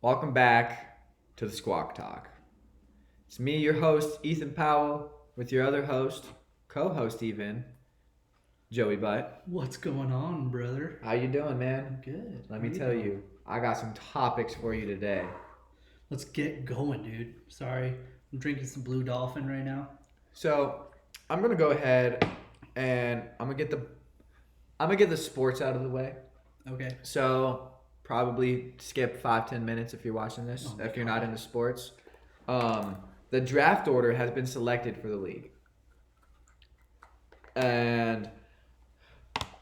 Welcome back to the Squawk Talk. It's me, your host, Ethan Powell, with your other host, co-host even, Joey Butt. What's going on, brother? How you doing, man? Good. Let me tell you, I got some topics for you today. Let's get going, dude. Sorry, I'm drinking some Blue Dolphin right now. So, I'm gonna go ahead and I'm gonna get the sports out of the way. Okay. So, probably skip 5-10 minutes if you're watching this, if you're not into sports. The draft order has been selected for the league. And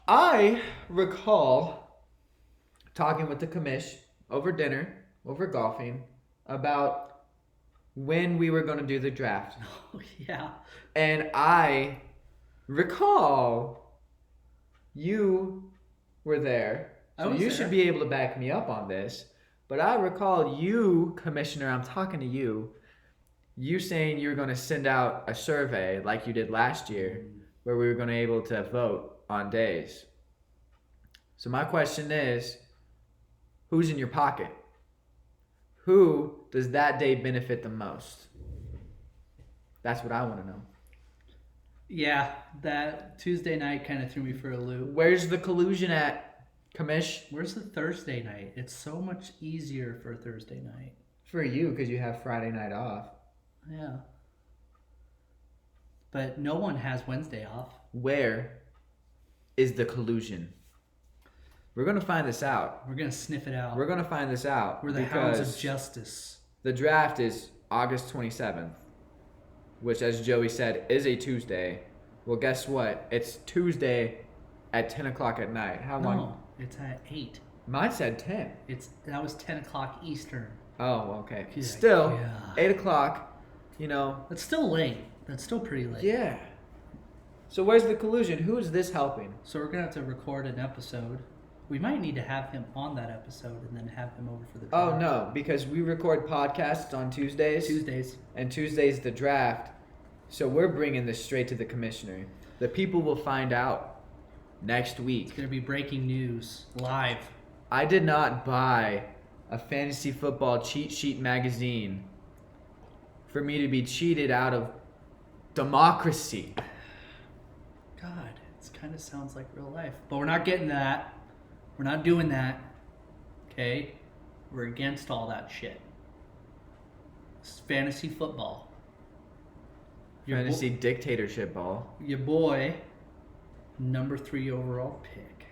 I recall talking with the commish over dinner, over golfing, about when we were going to do the draft. Oh, yeah. And I recall you were there. So you should be able to back me up on this. But I recall you, Commissioner, I'm talking to you, you saying you were going to send out a survey like you did last year where we were going to be able to vote on days. So my question is, who's in your pocket? Who does that day benefit the most? That's what I want to know. Yeah, that Tuesday night kind of threw me for a loop. Where's the collusion at, Commish? Where's the Thursday night? It's so much easier for Thursday night. For you, because you have Friday night off. Yeah. But no one has Wednesday off. Where is the collusion? We're going to find this out. We're going to sniff it out. We're going to find this out. We're the hounds of justice. The draft is August 27th, which, as Joey said, is a Tuesday. Well, guess what? It's Tuesday at 10 o'clock at night. How long? No, it's at 8. Mine said 10. That was 10 o'clock Eastern. Oh, okay. Yeah, Still, yeah. 8 o'clock, you know. That's still late. That's still pretty late. Yeah. So where's the collusion? Who is this helping? So we're going to have to record an episode. We might need to have him on that episode and then have him over for the draft. Oh, no, because we record podcasts on Tuesdays. And Tuesday's the draft. So we're bringing this straight to the commissioner. The people will find out next week. It's going to be breaking news live. I did not buy a fantasy football cheat sheet magazine for me to be cheated out of democracy. God, it kind of sounds like real life. But we're not getting that. We're not doing that. Okay? We're against all that shit. It's fantasy football. Fantasy dictatorship ball. Your boy, number 3 overall pick.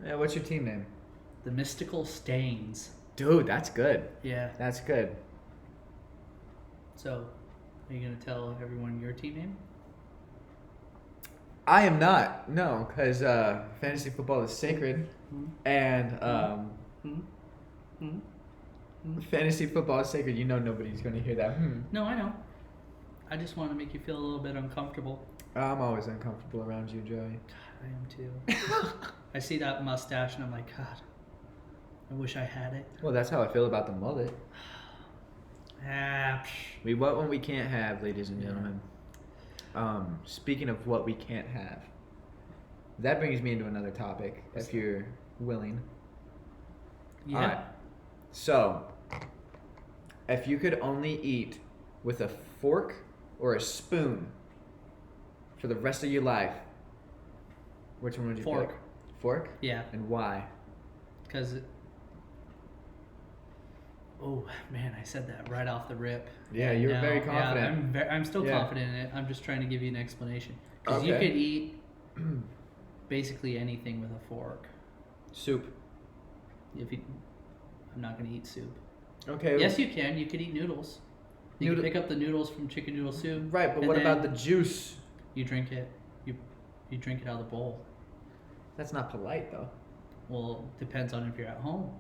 Yeah, what's your team name? The Mystical Stains. Dude, that's good. Yeah. That's good. So, are you going to tell everyone your team name? I am not. No, because fantasy football is sacred. And fantasy football is sacred. You know nobody's going to hear that. No, I know. I just want to make you feel a little bit uncomfortable. I'm always uncomfortable around you, Joey. God, I am too. I see that mustache and I'm like, God, I wish I had it. Well, that's how I feel about the mullet. Ah, We what when we can't have, ladies and gentlemen. Speaking of what we can't have, that brings me into another topic, if you're willing. yeah. All right. So, if you could only eat with a fork or a spoon for the rest of your life, which one would you Fork. pick? Fork? Yeah. And why? Because, oh man, I said that right off the rip. Yeah, you were very confident. Yeah, I'm still Yeah. confident in it. I'm just trying to give you an explanation. Because Okay. you could eat basically anything with a fork. Soup. I'm not going to eat soup. Okay. Yes, you can. You could eat noodles. You Noodle- can pick up the noodles from chicken noodle soup. Right, but and what about the then juice? You drink it. You drink it out of the bowl. That's not polite, though. Well, depends on if you're at home.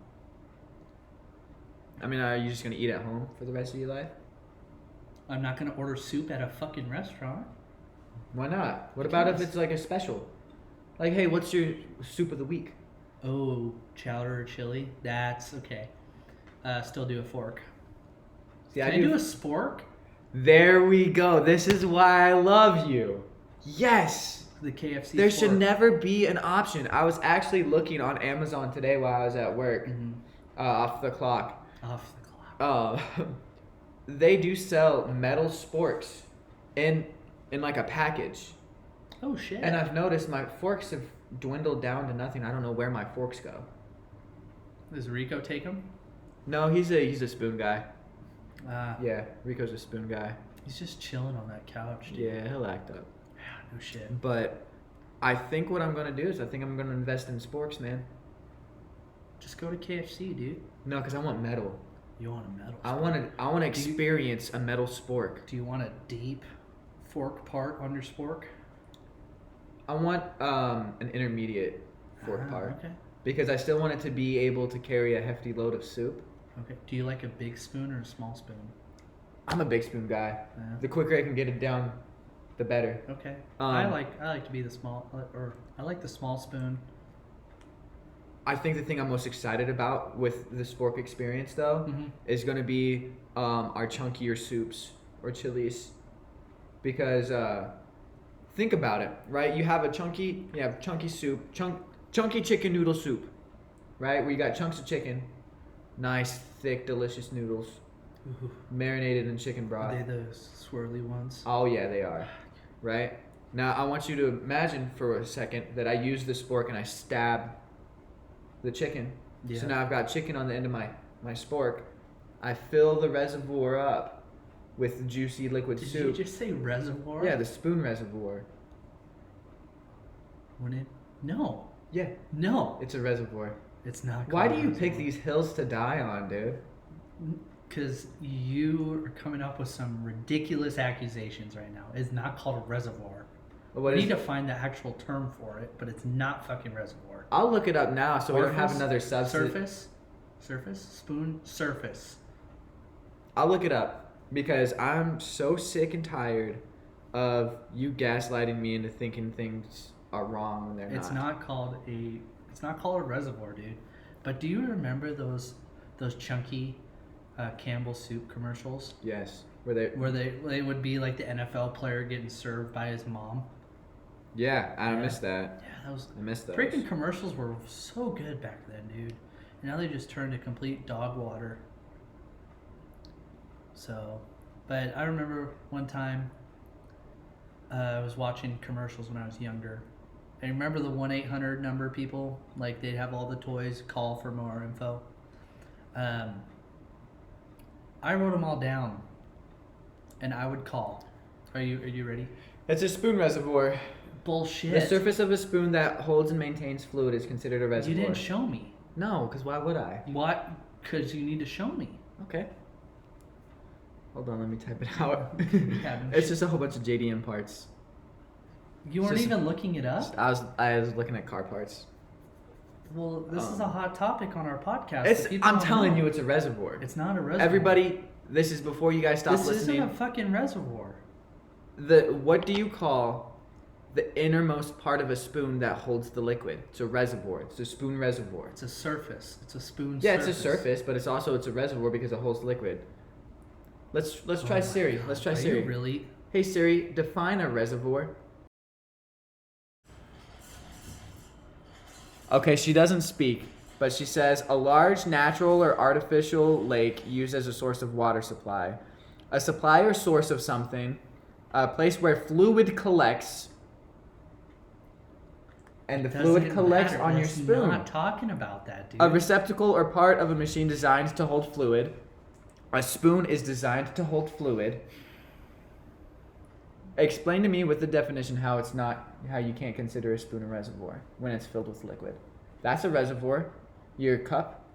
I mean, are you just going to eat at home for the rest of your life? I'm not going to order soup at a fucking restaurant. Why not? What about if Because- it's like a special? Like, hey, what's your soup of the week? Oh, chowder or chili? That's okay. Still do a fork. See, Can I do a spork? There we go. This is why I love you. Yes. The KFC. There should never be an option. I was actually looking on Amazon today while I was at work, off the clock. Off the clock. They do sell metal sporks in like a package. Oh shit. And I've noticed my forks have dwindled down to nothing. I don't know where my forks go. Does Rico take them? No, he's a spoon guy. Ah. Yeah, Rico's a spoon guy. He's just chilling on that couch, dude. Yeah, he'll act up. No shit. But I think what I'm gonna do is I'm gonna invest in sporks, man. Just go to KFC, dude. No, because I want metal. You want a metal? I want to experience a metal spork. Do you want a deep fork part on your spork? I want an intermediate fork part. Okay. Because I still want it to be able to carry a hefty load of soup. Okay. Do you like a big spoon or a small spoon? I'm a big spoon guy. Yeah. The quicker I can get it down, the better. Okay. I like to be the small, or I like the small spoon. I think the thing I'm most excited about with the spork experience, though, is going to be our chunkier soups or chilies. Because think about it, right? You have chunky soup, chunky chicken noodle soup, right? Where you got chunks of chicken, nice, thick, delicious noodles, marinated in chicken broth. Are they those swirly ones? Oh, yeah, they are, right? Now, I want you to imagine for a second that I use the spork and I stab the chicken. Yeah. So now I've got chicken on the end of my spork. I fill the reservoir up with juicy liquid soup. Did you just say reservoir? Yeah, the spoon reservoir. No. Yeah. No. It's a reservoir. It's not. Why do you pick these hills to die on, dude? Because you are coming up with some ridiculous accusations right now. It's not called a reservoir. We need to find the actual term for it, but it's not fucking reservoir. I'll look it up now so we don't have another substance. Surface? Spoon? Surface. I'll look it up because I'm so sick and tired of you gaslighting me into thinking things are wrong when they're not. It's not called a reservoir, dude. But do you remember those chunky Campbell soup commercials? Yes. Where they would be like the NFL player getting served by his mom. Yeah, I missed that. Yeah, I missed those. Freaking commercials were so good back then, dude. And now they just turned to complete dog water. So, but I remember one time I was watching commercials when I was younger. And remember the 1-800 number, people? Like, they'd have all the toys, call for more info. I wrote them all down, and I would call. Are you ready? It's a spoon reservoir. Bullshit. The surface of a spoon that holds and maintains fluid is considered a reservoir. You didn't show me. No, because why would I? What? Because you need to show me. Okay. Hold on, let me type it out. Yeah, it's just a whole bunch of JDM parts. You weren't even looking it up? I was looking at car parts. Well, this is a hot topic on our podcast. I'm telling you, it's a reservoir. It's not a reservoir. Everybody, this is before you guys stop listening. This isn't a fucking reservoir. What do you call the innermost part of a spoon that holds the liquid? It's a reservoir. It's a spoon reservoir. It's a surface. It's a spoon surface. Yeah, it's a surface, but it's a reservoir because it holds liquid. Let's try Siri. God. Let's try Are Siri. You really? Hey Siri, define a reservoir. Okay, she doesn't speak, but she says a large natural or artificial lake used as a source of water supply. A supply or source of something, a place where fluid collects, and the fluid collects on your spoon. I'm not talking about that, dude. A receptacle or part of a machine designed to hold fluid. A spoon is designed to hold fluid. Explain to me with the definition how you can't consider a spoon a reservoir when it's filled with liquid. That's a reservoir. Your cup.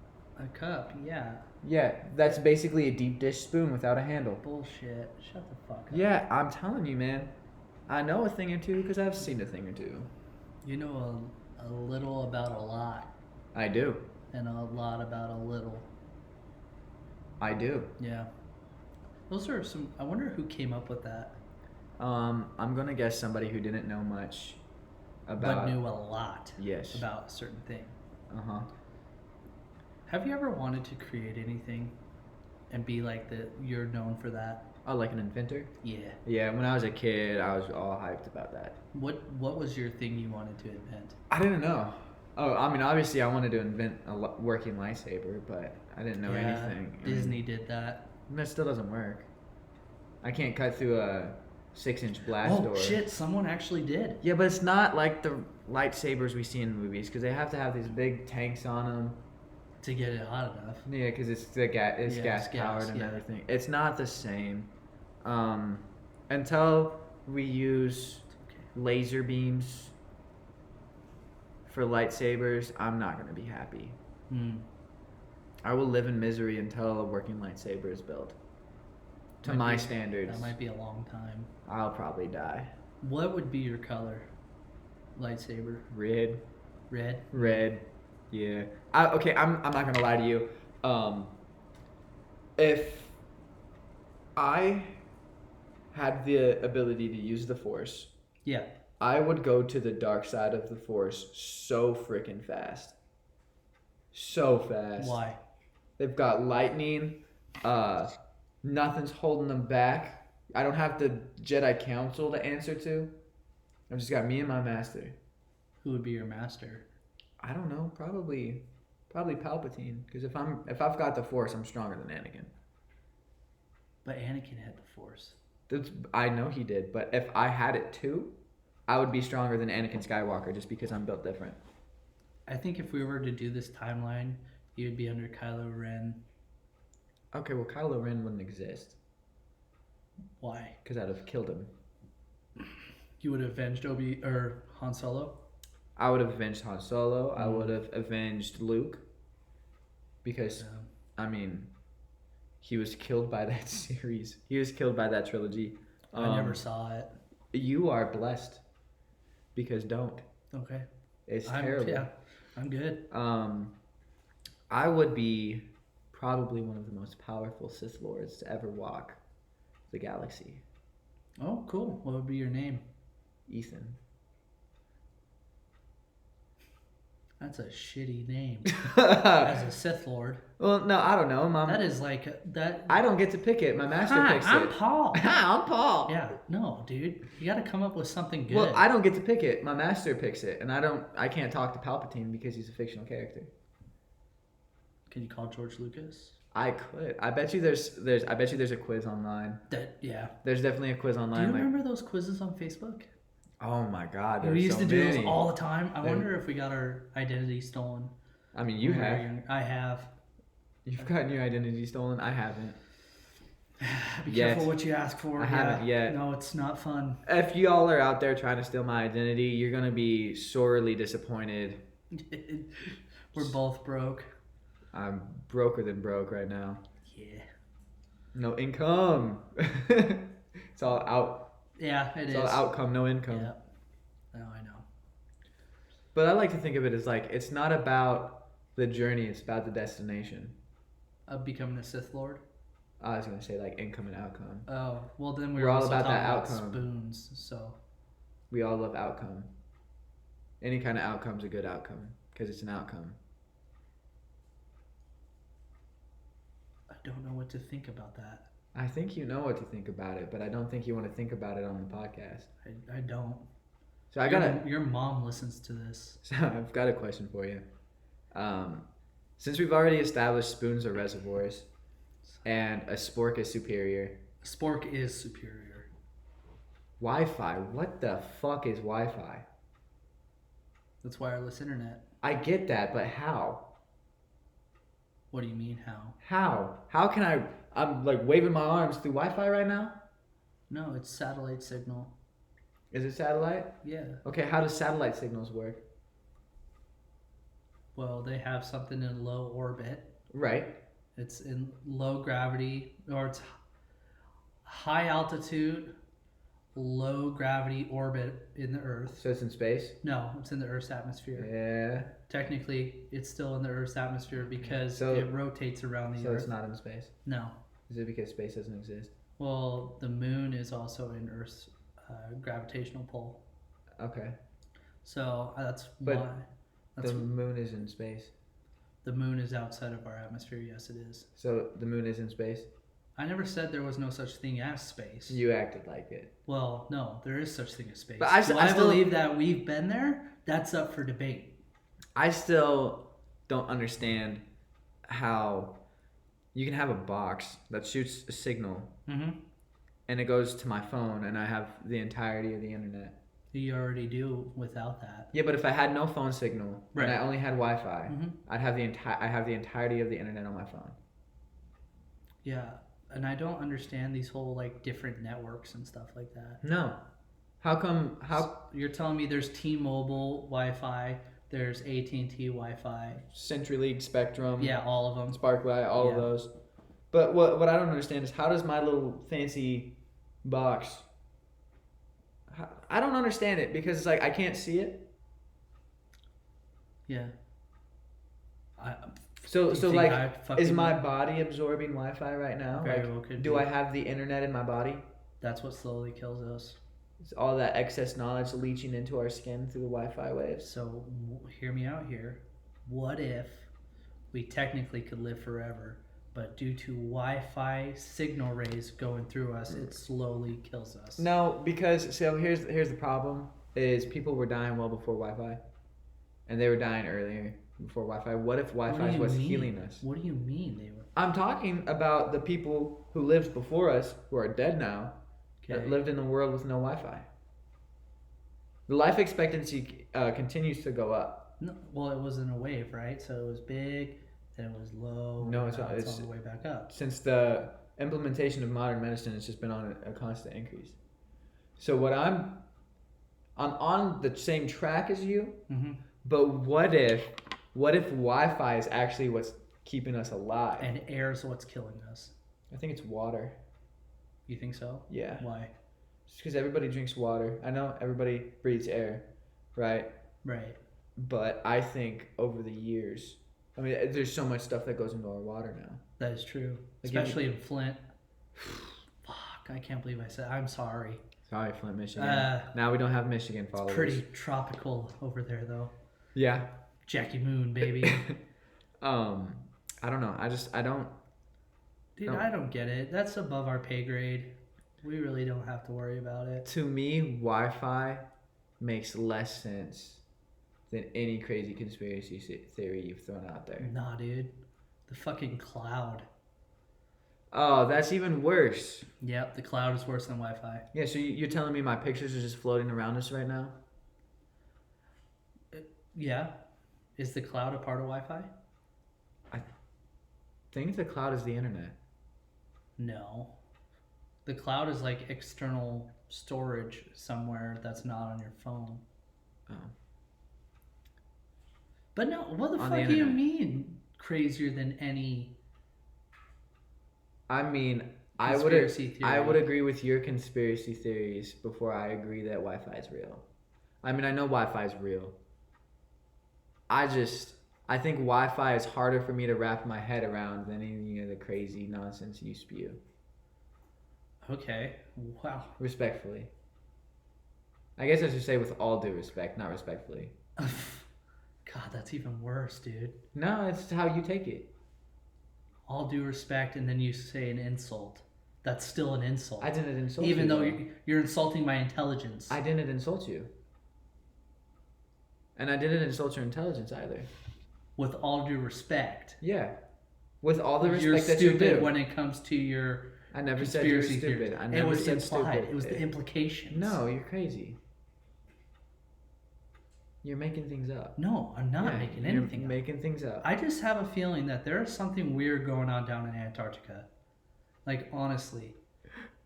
A cup, yeah. Yeah, that's basically a deep dish spoon without a handle. Bullshit. Shut the fuck up. Yeah, I'm telling you, man. I know a thing or two because I've seen a thing or two. You know a little about a lot. I do. And a lot about a little. I do. Yeah. Those are some... I wonder who came up with that. I'm going to guess somebody who didn't know much about... But knew a lot. Yes. About a certain thing. Uh-huh. Have you ever wanted to create anything and be like that? You're known for that? Oh, like an inventor? Yeah. Yeah, when I was a kid, I was all hyped about that. What was your thing you wanted to invent? I didn't know. Oh, I mean, obviously, I wanted to invent a working lightsaber, but I didn't know anything. Disney did that. That still doesn't work. I can't cut through a 6-inch blast door. Oh shit! Someone actually did. Yeah, but it's not like the lightsabers we see in movies because they have to have these big tanks on them to get it hot enough. Yeah, because it's gas powered and everything. It's not the same. Until we use laser beams for lightsabers, I'm not gonna be happy. I will live in misery until a working lightsaber is built. To my standards. That might be a long time. I'll probably die. What would be your color? Lightsaber. Red. Red. Red. Yeah. I'm not gonna lie to you. If I had the ability to use the Force, yeah, I would go to the dark side of the Force so freaking fast. So fast. Why? They've got lightning. Nothing's holding them back. I don't have the Jedi Council to answer to. I've just got me and my master. Who would be your master? I don't know. Probably Palpatine. Because if I've got the Force, I'm stronger than Anakin. But Anakin had the Force. I know he did, but if I had it too, I would be stronger than Anakin Skywalker just because I'm built different. I think if we were to do this timeline, you'd be under Kylo Ren. Okay, well, Kylo Ren wouldn't exist. Why? Because I'd have killed him. You would have avenged Han Solo? I would have avenged Han Solo. I would have avenged Luke. Because, I mean, he was killed by that series. He was killed by that trilogy. I never saw it. You are blessed. Because don't. Okay. It's terrible. Yeah, I'm good. I would be probably one of the most powerful Sith Lords to ever walk the galaxy. Oh, cool. What would be your name? Ethan. That's a shitty name. As a Sith Lord. Well, no, I don't know, Mom. That is like that. I don't get to pick it. My master picks I'm it. Paul. Hi, I'm Paul. Yeah, no, dude. You got to come up with something good. Well, I don't get to pick it. My master picks it, and I can't talk to Palpatine because he's a fictional character. Can you call George Lucas? I could. I bet you there's a quiz online. Yeah. There's definitely a quiz online. Do you remember those quizzes on Facebook? Oh my God, we used to do those all the time. I wonder if we got our identity stolen. I mean, you have. I have. You've gotten your identity stolen. I haven't. Be careful what you ask for. I haven't yet. No, it's not fun. If y'all are out there trying to steal my identity, you're gonna be sorely disappointed. We're both broke. I'm broker than broke right now. Yeah. No income. It's all out. Yeah, it's all outcome, no income. Yeah. No, I know. But I like to think of it as like it's not about the journey; it's about the destination. Of becoming a Sith Lord. I was gonna say like income and outcome. Oh, well then we're all about that outcome. Spoons, so. We all love outcome. Any kind of outcome's a good outcome because it's an outcome. I don't know what to think about that. I think you know what to think about it, but I don't think you want to think about it on the podcast. I don't. So Your mom listens to this. So I've got a question for you. Since we've already established spoons are reservoirs, and a spork is superior. A spork is superior. Wi-Fi. What the fuck is Wi-Fi? That's wireless internet. I get that, but how? What do you mean how? How? How can I'm like waving my arms through Wi-Fi right now? No, it's satellite signal. Is it satellite? Yeah. Okay, how does satellite signals work? Well, they have something in low orbit. Right. It's in low gravity, or it's high altitude, low gravity orbit in the Earth. So it's in space? No, it's in the Earth's atmosphere. Yeah. Technically, it's still in the Earth's atmosphere because it rotates around the Earth. So it's not in space? No. Is it because space doesn't exist? Well, the moon is also in Earth's gravitational pull. Okay. So that's but why. The moon is in space. The moon is outside of our atmosphere. Yes, it is. So the moon is in space? I never said there was no such thing as space. You acted like it. Well, no, there is such thing as space. But I still believe that we've been there? That's up for debate. I still don't understand how you can have a box that shoots a signal and it goes to my phone and I have the entirety of the internet. You already do without that. Yeah, but if I had no phone signal and I only had Wi-Fi, I have the entirety of the internet on my phone. Yeah, and I don't understand these whole like different networks and stuff like that. No. How come So you're telling me there's T-Mobile Wi-Fi, there's AT&T Wi-Fi, CenturyLink, Spectrum, yeah, all of them. Sparklight, all of those. But what I don't understand is how does my little fancy box I don't understand it because it's like I can't see it. Yeah. So like is my body absorbing Wi-Fi right now? Very like, well could do be. I have the internet in my body? That's what slowly kills us. It's all that excess knowledge leaching into our skin through the Wi-Fi waves. So hear me out here. What if we technically could live forever, but due to Wi-Fi signal rays going through us, it slowly kills us? No, because so here's the problem: is people were dying well before Wi-Fi, and they were dying earlier before Wi-Fi. What if Wi-Fi is what's healing us? What do you mean they were? I'm talking about the people who lived before us, who are dead now, that lived in a world with no Wi-Fi. The life expectancy continues to go up. No, well, it was in a wave, right? So it was big, then it was low. No, it's not. It's on the way back up. Since the implementation of modern medicine, it's just been on a constant increase. So I'm on the same track as you, but what if Wi-Fi is actually what's keeping us alive? And air is what's killing us. I think it's water. You think so? Yeah. Why? Just because everybody drinks water. I know everybody breathes air, right? Right. But I think over the years, I mean, there's so much stuff that goes into our water now. That is true. Like especially in Flint. Fuck, I can't believe I said. I'm sorry. Sorry, Flint, Michigan. Now we don't have Michigan followers. It's pretty tropical over there, though. Yeah. Jackie Moon, baby. I don't know. I don't. Dude, I don't get it. That's above our pay grade. We really don't have to worry about it. To me, Wi-Fi makes less sense than any crazy conspiracy theory you've thrown out there. Nah, dude. The fucking cloud. Oh, that's even worse. Yep, the cloud is worse than Wi-Fi. Yeah, so you're telling me my pictures are just floating around us right now? Yeah. Is the cloud a part of Wi-Fi? I think the cloud is the internet. No. The cloud is like external storage somewhere that's not on your phone. Oh. But no, what the fuck do you mean crazier than any? I mean, I would agree with your conspiracy theories before I agree that Wi-Fi is real. I mean, I know Wi-Fi is real. I think Wi-Fi is harder for me to wrap my head around than any of the crazy nonsense you spew. Okay. Wow. Respectfully. I guess I should say with all due respect, not respectfully. God, that's even worse, dude. No, it's how you take it. All due respect, and then you say an insult. That's still an insult. I didn't insult you. Even though you're insulting my intelligence. I didn't insult you. And I didn't insult your intelligence either. With all due respect. Yeah. With all the respect you're that you do. stupid when it comes to your I never said you were conspiracy stupid. theories. I never it was said implied. stupid. It was the implications. No, you're crazy. You're making things up. No, I'm not making anything You're making things up. I just have a feeling that there is something weird going on down in Antarctica. Like, honestly.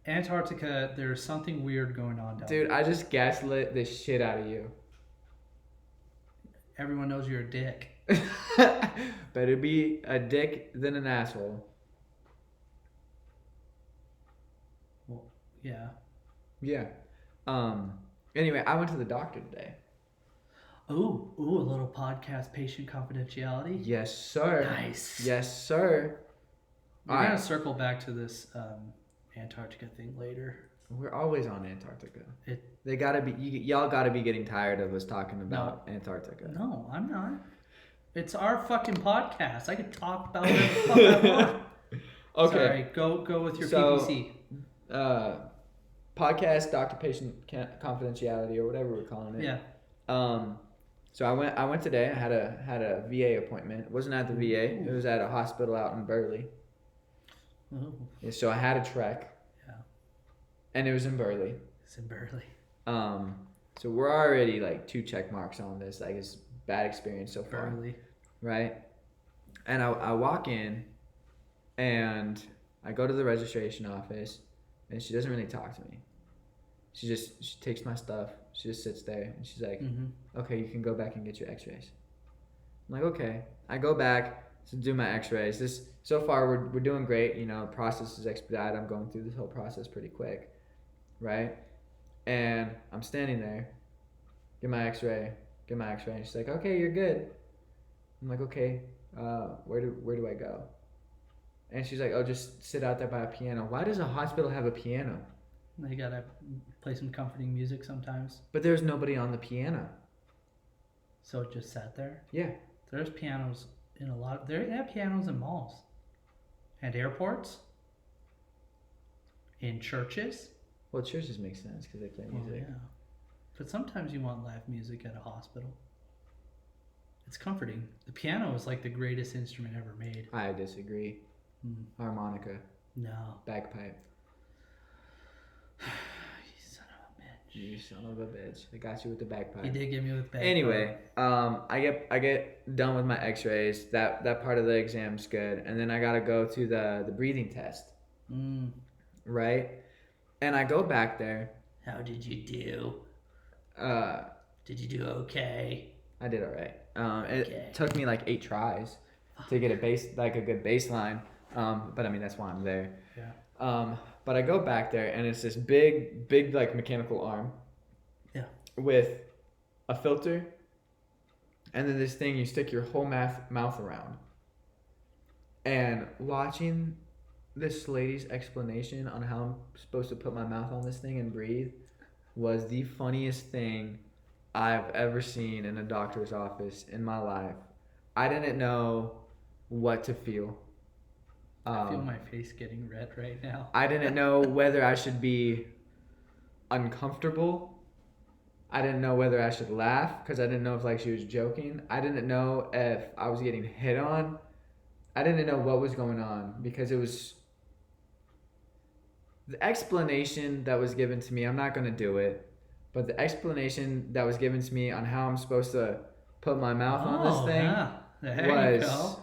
Antarctica, there's something weird going on down there. Dude, I just gaslit the shit out of you. Everyone knows you're a dick. Better be a dick than an asshole. Well, yeah. Yeah. Anyway, I went to the doctor today. Ooh, a little podcast patient confidentiality. Yes, sir. Nice. Yes, sir. We're going to circle back to this Antarctica thing later. We're always on Antarctica. They gotta be. Y'all gotta be getting tired of us talking about Antarctica. No, I'm not. It's our fucking podcast. I could talk about whatever the fuck I want. Okay. Sorry, go with your So, PPC. Podcast, doctor-patient confidentiality, or whatever we're calling it. Yeah. So I went today. I had a VA appointment. It wasn't at the VA. It was at a hospital out in Burley. Ooh. Yeah, so I had a trek. Yeah. And it was in Burley. It's in Burley. So we're already like 2 check marks on this. Like, it's bad experience so far. Burley. Right? And I walk in, and I go to the registration office, and she doesn't really talk to me. She takes my stuff. She just sits there, and she's like, okay, you can go back and get your x-rays. I'm like, okay. I go back to do my x-rays. So far, we're doing great. You know, process is expedited. I'm going through this whole process pretty quick, right? And I'm standing there, get my x-ray, and she's like, okay, you're good. I'm like, okay, where do I go? And she's like, oh, just sit out there by a piano. Why does a hospital have a piano? They gotta play some comforting music sometimes. But there's nobody on the piano. So it just sat there? Yeah. There's pianos in they have pianos in malls. And airports. In churches. Well, churches make sense because they play music. Oh, yeah. But sometimes you want live music at a hospital. It's comforting. The piano is like the greatest instrument ever made. I disagree. Harmonica. No. Bagpipe. You son of a bitch. You son of a bitch. I got you with the bagpipe. He did get me with bagpipe. Anyway, I get done with my x-rays. That part of the exam's good. And then I got to go to the breathing test. Right? And I go back there. How did you do? Did you do okay? I did all right. Okay. It took me like 8 tries to get a good baseline. But I mean, that's why I'm there. Yeah. But I go back there, and it's this big like mechanical arm. Yeah. With a filter, and then this thing you stick your whole mouth around. And watching this lady's explanation on how I'm supposed to put my mouth on this thing and breathe was the funniest thing I've ever seen in a doctor's office in my life. I didn't know what to feel. I feel my face getting red right now. I didn't know whether I should be uncomfortable. I didn't know whether I should laugh because I didn't know if like she was joking. I didn't know if I was getting hit on. I didn't know what was going on because it was the explanation that was given to me. I'm not going to do it, but the explanation that was given to me on how I'm supposed to put my mouth on this thing there you go.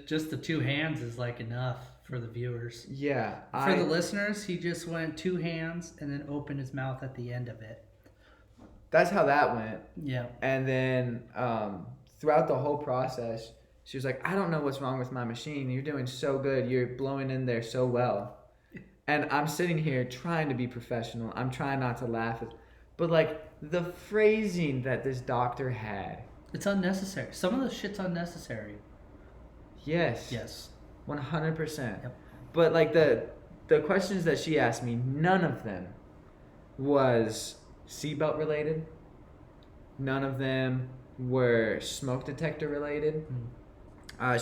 Just the 2 hands is like enough for the viewers. Yeah. For the listeners, he just went 2 hands and then opened his mouth at the end of it. That's how that went. Yeah. And then throughout the whole process, she was like, I don't know what's wrong with my machine. You're doing so good. You're blowing in there so well. And I'm sitting here trying to be professional. I'm trying not to laugh. But like the phrasing that this doctor had. It's unnecessary. Some of the shit's unnecessary. Yes. Yes. 100%. Yep. But like the questions that she asked me, none of them was seatbelt related. None of them were smoke detector related.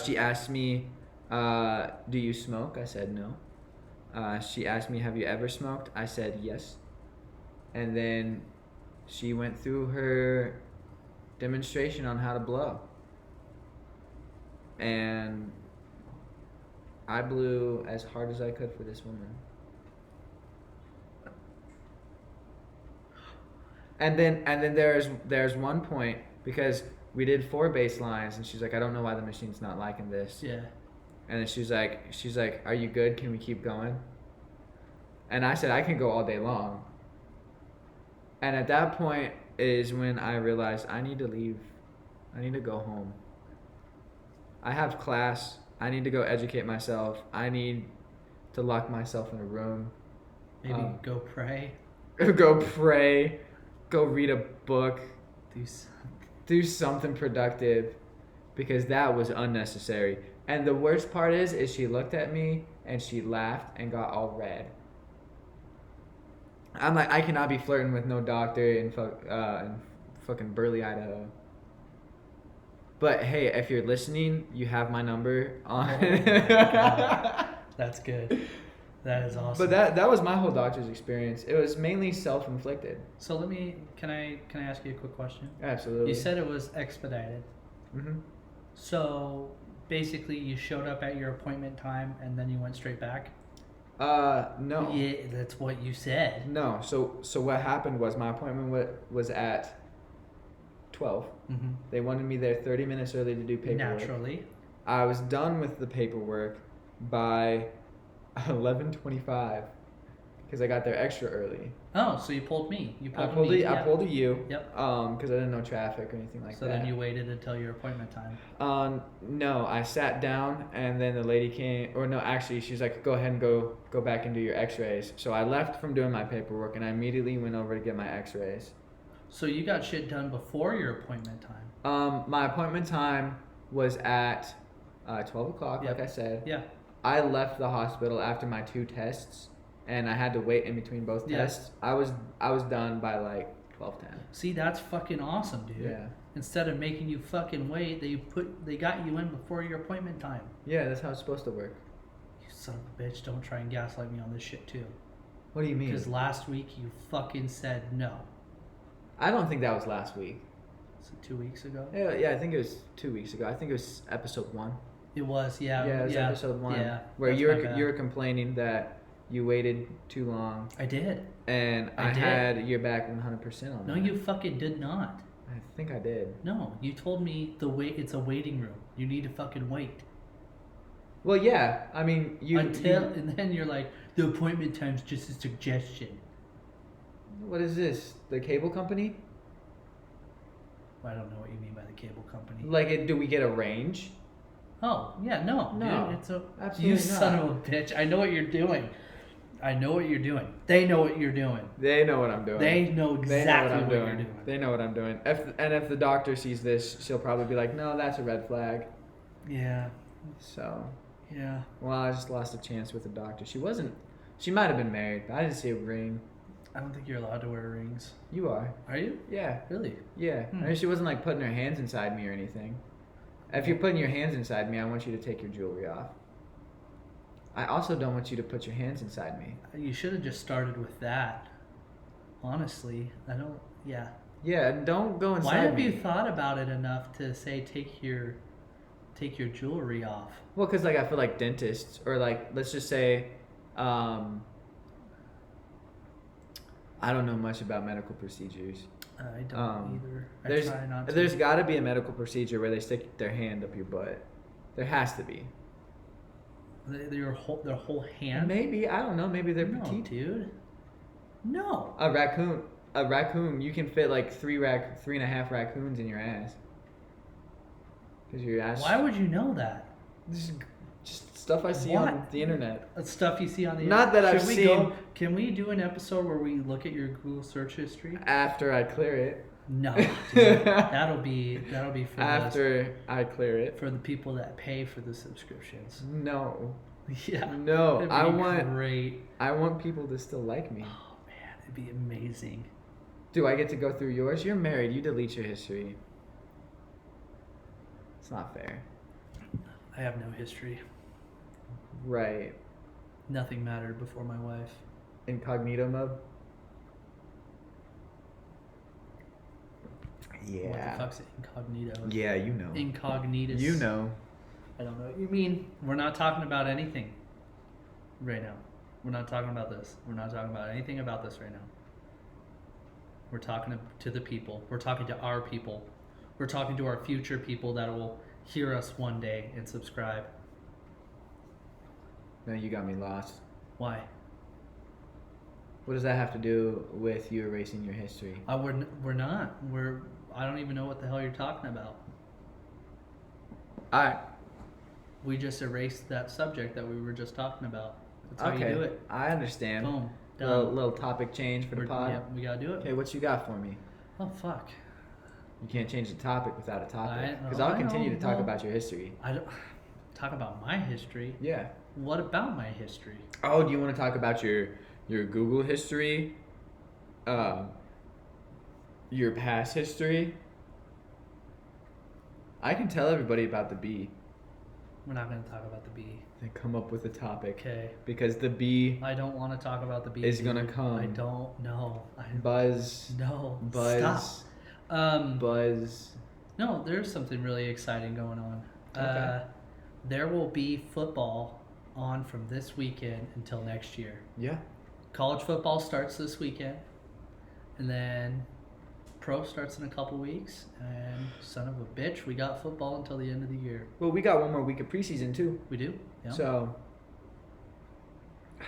She asked me, do you smoke? I said no. She asked me, have you ever smoked? I said yes. And then she went through her demonstration on how to blow. And I blew as hard as I could for this woman. And then there's one point because we did 4 baselines and she's like, I don't know why the machine's not liking this. Yeah. And then she's like, are you good? Can we keep going? And I said, I can go all day long. And at that point is when I realized I need to leave. I need to go home. I have class. I need to go educate myself. I need to lock myself in a room. Maybe go pray. Go pray. Go read a book. Do something productive because that was unnecessary. And the worst part is she looked at me and she laughed and got all red. I'm like, I cannot be flirting with no doctor in fucking Burley, Idaho. But hey, if you're listening, you have my number on. That's good. That is awesome. But that was my whole doctor's experience. It was mainly self-inflicted. So can I ask you a quick question? Absolutely. You said it was expedited. Mm-hmm. So basically, you showed up at your appointment time and then you went straight back. No. Yeah, that's what you said. No. So what happened was my appointment was at 12. Mm-hmm. They wanted me there 30 minutes early to do paperwork. Naturally. I was done with the paperwork by 11:25 because I got there extra early. Oh, so you pulled me. I pulled a you. Yep. Because I didn't know traffic or anything like that. So then you waited until your appointment time. No, I sat down and then the lady came. Or no, actually, she's like, "Go ahead and go back and do your X-rays." So I left from doing my paperwork and I immediately went over to get my X-rays. So you got shit done before your appointment time. My appointment time was at 12 o'clock, Yep. like I said. Yeah. I left the hospital after my 2 tests, and I had to wait in between both tests. I was done by like 12:10. See, that's fucking awesome, dude. Yeah. Instead of making you fucking wait, they got you in before your appointment time. Yeah, that's how it's supposed to work. You son of a bitch! Don't try and gaslight me on this shit too. What do you mean? Because last week you fucking said no. I don't think that was last week. So 2 weeks ago. Yeah, I think it was 2 weeks ago. I think it was episode 1. It was, yeah. Yeah, it was episode 1. Yeah. Where that's you my bad. were complaining that you waited too long. I did. And I did. had your back 100% on No, that. you fucking did not. I think I did. No, you told me it's a waiting room. You need to fucking wait. Well, yeah. I mean, and then you're like, the appointment time's just a suggestion. What is this? The cable company? I don't know what you mean by the cable company. Like, do we get a range? Oh, yeah, no. No, Dude, it's a absolutely you not. son of a bitch. I know what you're doing. I know what you're doing. They know what you're doing. They know what I'm doing. They know exactly what you're doing. They know what I'm doing. If the doctor sees this, she'll probably be like, "No, that's a red flag." Yeah. So. Yeah. Well, I just lost a chance with the doctor. She might have been married, but I didn't see a ring. I don't think you're allowed to wear rings. You are. Are you? Yeah. Really? Yeah. I mean, she wasn't like putting her hands inside me or anything. If you're putting your hands inside me, I want you to take your jewelry off. I also don't want you to put your hands inside me. You should have just started with that. Honestly, I don't. Yeah. Yeah, don't go inside me. Why have you thought about it enough to say take your jewelry off? Well, because like I feel like dentists, or like let's just say, I don't know much about medical procedures. I don't either. There's try not to. There's got to be a medical procedure where they stick their hand up your butt. There has to be. Their whole hand. Maybe, I don't know. Maybe they're No, petite. dude. No. A raccoon. You can fit like 3.5 raccoons in your ass. Cause your ass. Why would you know that? This is just stuff I see on the internet. That's stuff you see on the Not that I've seen. Can we do an episode where we look at your Google search history? After I clear it. No, dude. that'll be for I clear it. for the people that pay for the subscriptions. No. Yeah. No. It'd be great. I want people to still like me. Oh man, it'd be amazing. Do I get to go through yours? You're married. You delete your history. It's not fair. I have no history. Right. Nothing mattered before my wife. Incognito mode? Yeah. What the fuck's incognito? Yeah, you know. Incognitus. You know. I don't know what you mean. We're not talking about anything right now. We're not talking about this. We're not talking about anything about this right now. We're talking to the people. We're talking to our people. We're talking to our future people that will hear us one day and subscribe. No, you got me lost. Why? What does that have to do with you erasing your history? We're not. I don't even know what the hell you're talking about. Alright. We just erased that subject that we were just talking about. That's how Okay. you do it. I understand. Boom. Little topic change for the pod. Yeah, we gotta do it. Okay, what you got for me? Oh fuck. You can't change the topic without a topic. Because I I'll continue to talk know. about your history. I don't talk about my history. Yeah. What about my history? Oh, do you want to talk about your Google history? Your past history? I can tell everybody about the bee. We're not going to talk about the bee. Then come up with a topic. Okay. Because the bee I don't want to talk about the bee. is going to come. I don't know. Buzz. No. Buzz. Stop. Buzz. No, there's something really exciting going on. Okay. There will be football on from this weekend until next year. Yeah. College football starts this weekend, and then pro starts in a couple weeks. And son of a bitch, we got football until the end of the year. Well, we got one more week of preseason too. We do. Yeah. So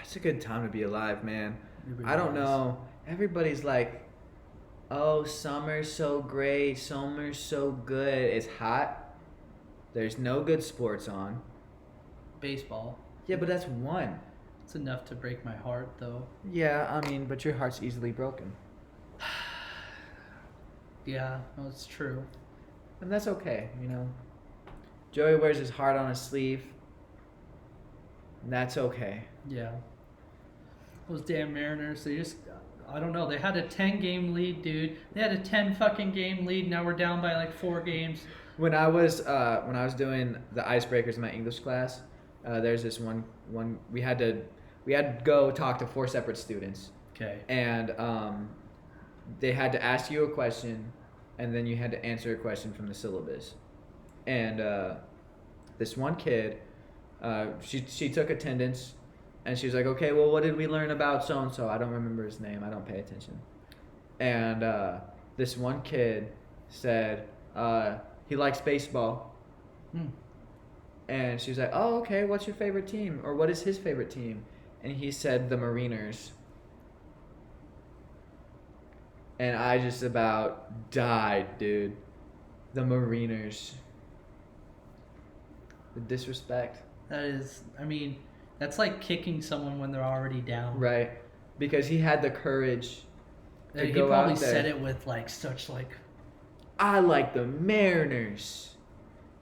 it's a good time to be alive, man. Really I don't is. know. Everybody's like, "Oh, summer's so great. Summer's so good. It's hot. There's no good sports on." Baseball. Yeah, but that's one. It's enough to break my heart, though. Yeah, I mean, but your heart's easily broken. Yeah, no, it's true. And that's okay, you know. Joey wears his heart on his sleeve. And that's okay. Yeah. Those damn Mariners, they just, I don't know, they had a 10-game lead, dude. They had a 10 fucking game lead, now we're down by like 4 games. When I was doing the icebreakers in my English class, there's this one we had to go talk to 4 separate students. Okay. And they had to ask you a question, and then you had to answer a question from the syllabus. And this one kid, she took attendance, and she was like, "Okay, well, what did we learn about so and so?" I don't remember his name. I don't pay attention. And this one kid said he likes baseball. And she was like, "Oh, okay. What's your favorite team, or what is his favorite team?" And he said the Mariners. And I just about died, dude. The Mariners. The disrespect. That is, I mean, that's like kicking someone when they're already down. Right. Because he had the courage to He go probably out there. said it with like such like, "I like the Mariners."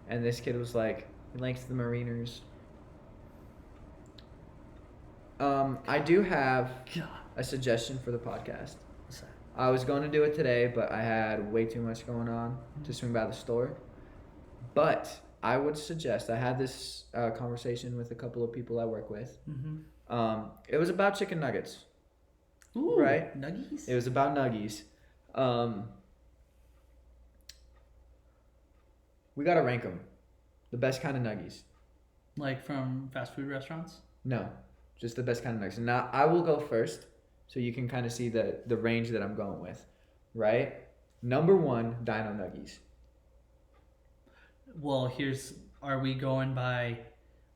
And this kid was like, he likes the Mariners. I do have God. a suggestion for the podcast. What's that? I was going to do it today, but I had way too much going on to swing by the store. But I would suggest, I had this conversation with a couple of people I work with. Mm-hmm. It was about chicken nuggets. Ooh, Right? Nuggies? It was about nuggies. We got to rank them. The best kind of nuggies. Like from fast food restaurants? No, just the best kind of nuggets. And now I will go first, so you can kind of see the range that I'm going with, right? Number 1, Dino Nuggies. Well, are we going by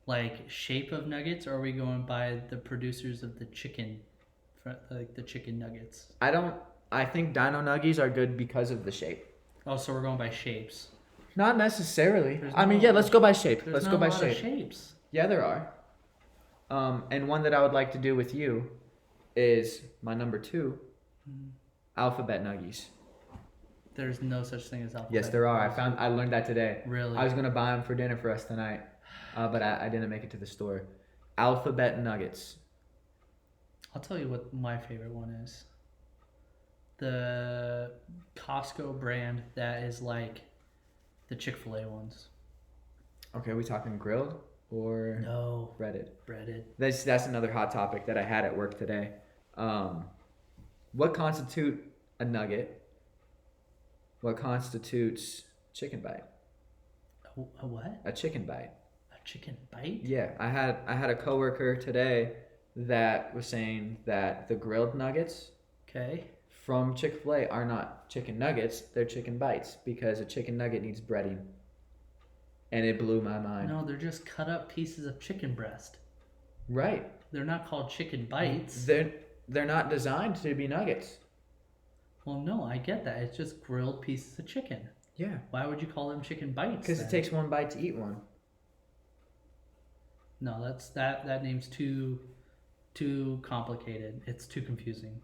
like shape of nuggets, or are we going by the producers of the chicken, like the chicken nuggets? I think Dino Nuggies are good because of the shape. Oh, so we're going by shapes. Not necessarily. There's I mean, no- yeah, let's go by shape. There's Let's not go a by lot of shape. shapes. Yeah, there are. And one that I would like to do with you is my number 2, Alphabet Nuggies. There's no such thing as alphabet. Yes, there are. I learned that today. Really? I was gonna buy them for dinner for us tonight, but I didn't make it to the store. Alphabet Nuggets. I'll tell you what my favorite one is. The Costco brand that is like the Chick-fil-A ones. Okay, we talking grilled or No, breaded? breaded. That's another hot topic that I had at work today. What constitute a nugget? What constitutes chicken bite? A what? A chicken bite. A chicken bite? Yeah, I had a coworker today that was saying that the grilled nuggets Okay. from Chick-fil-A are not chicken nuggets, they're chicken bites because a chicken nugget needs breading. And it blew my mind. No, they're just cut up pieces of chicken breast. Right. They're not called chicken bites. They're not designed to be nuggets. Well, no, I get that. It's just grilled pieces of chicken. Yeah. Why would you call them chicken bites? Because it then? takes one bite to eat one. No, that name's too complicated. It's too confusing.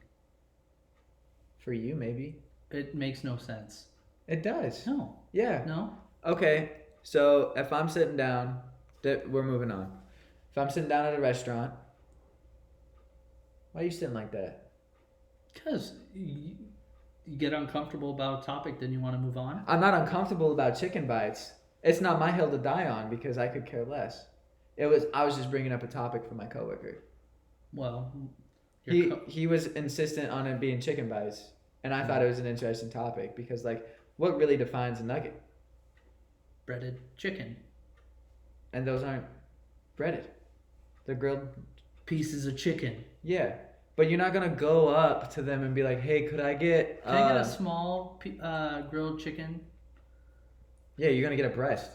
For you, maybe. It makes no sense. It does. No. Yeah. No. Okay, so if I'm sitting down, we're moving on. If I'm sitting down at a restaurant, why are you sitting like that? Because you get uncomfortable about a topic, then you want to move on. I'm not uncomfortable about chicken bites. It's not my hill to die on because I could care less. I was just bringing up a topic for my coworker. Well, he was insistent on it being chicken bites, and I thought it was an interesting topic because like, what really defines a nugget? Breaded chicken. And those aren't breaded; they're grilled pieces of chicken. Yeah, but you're not gonna go up to them and be like, "Hey, could I get? Can I get a small grilled chicken?" Yeah, you're gonna get a breast.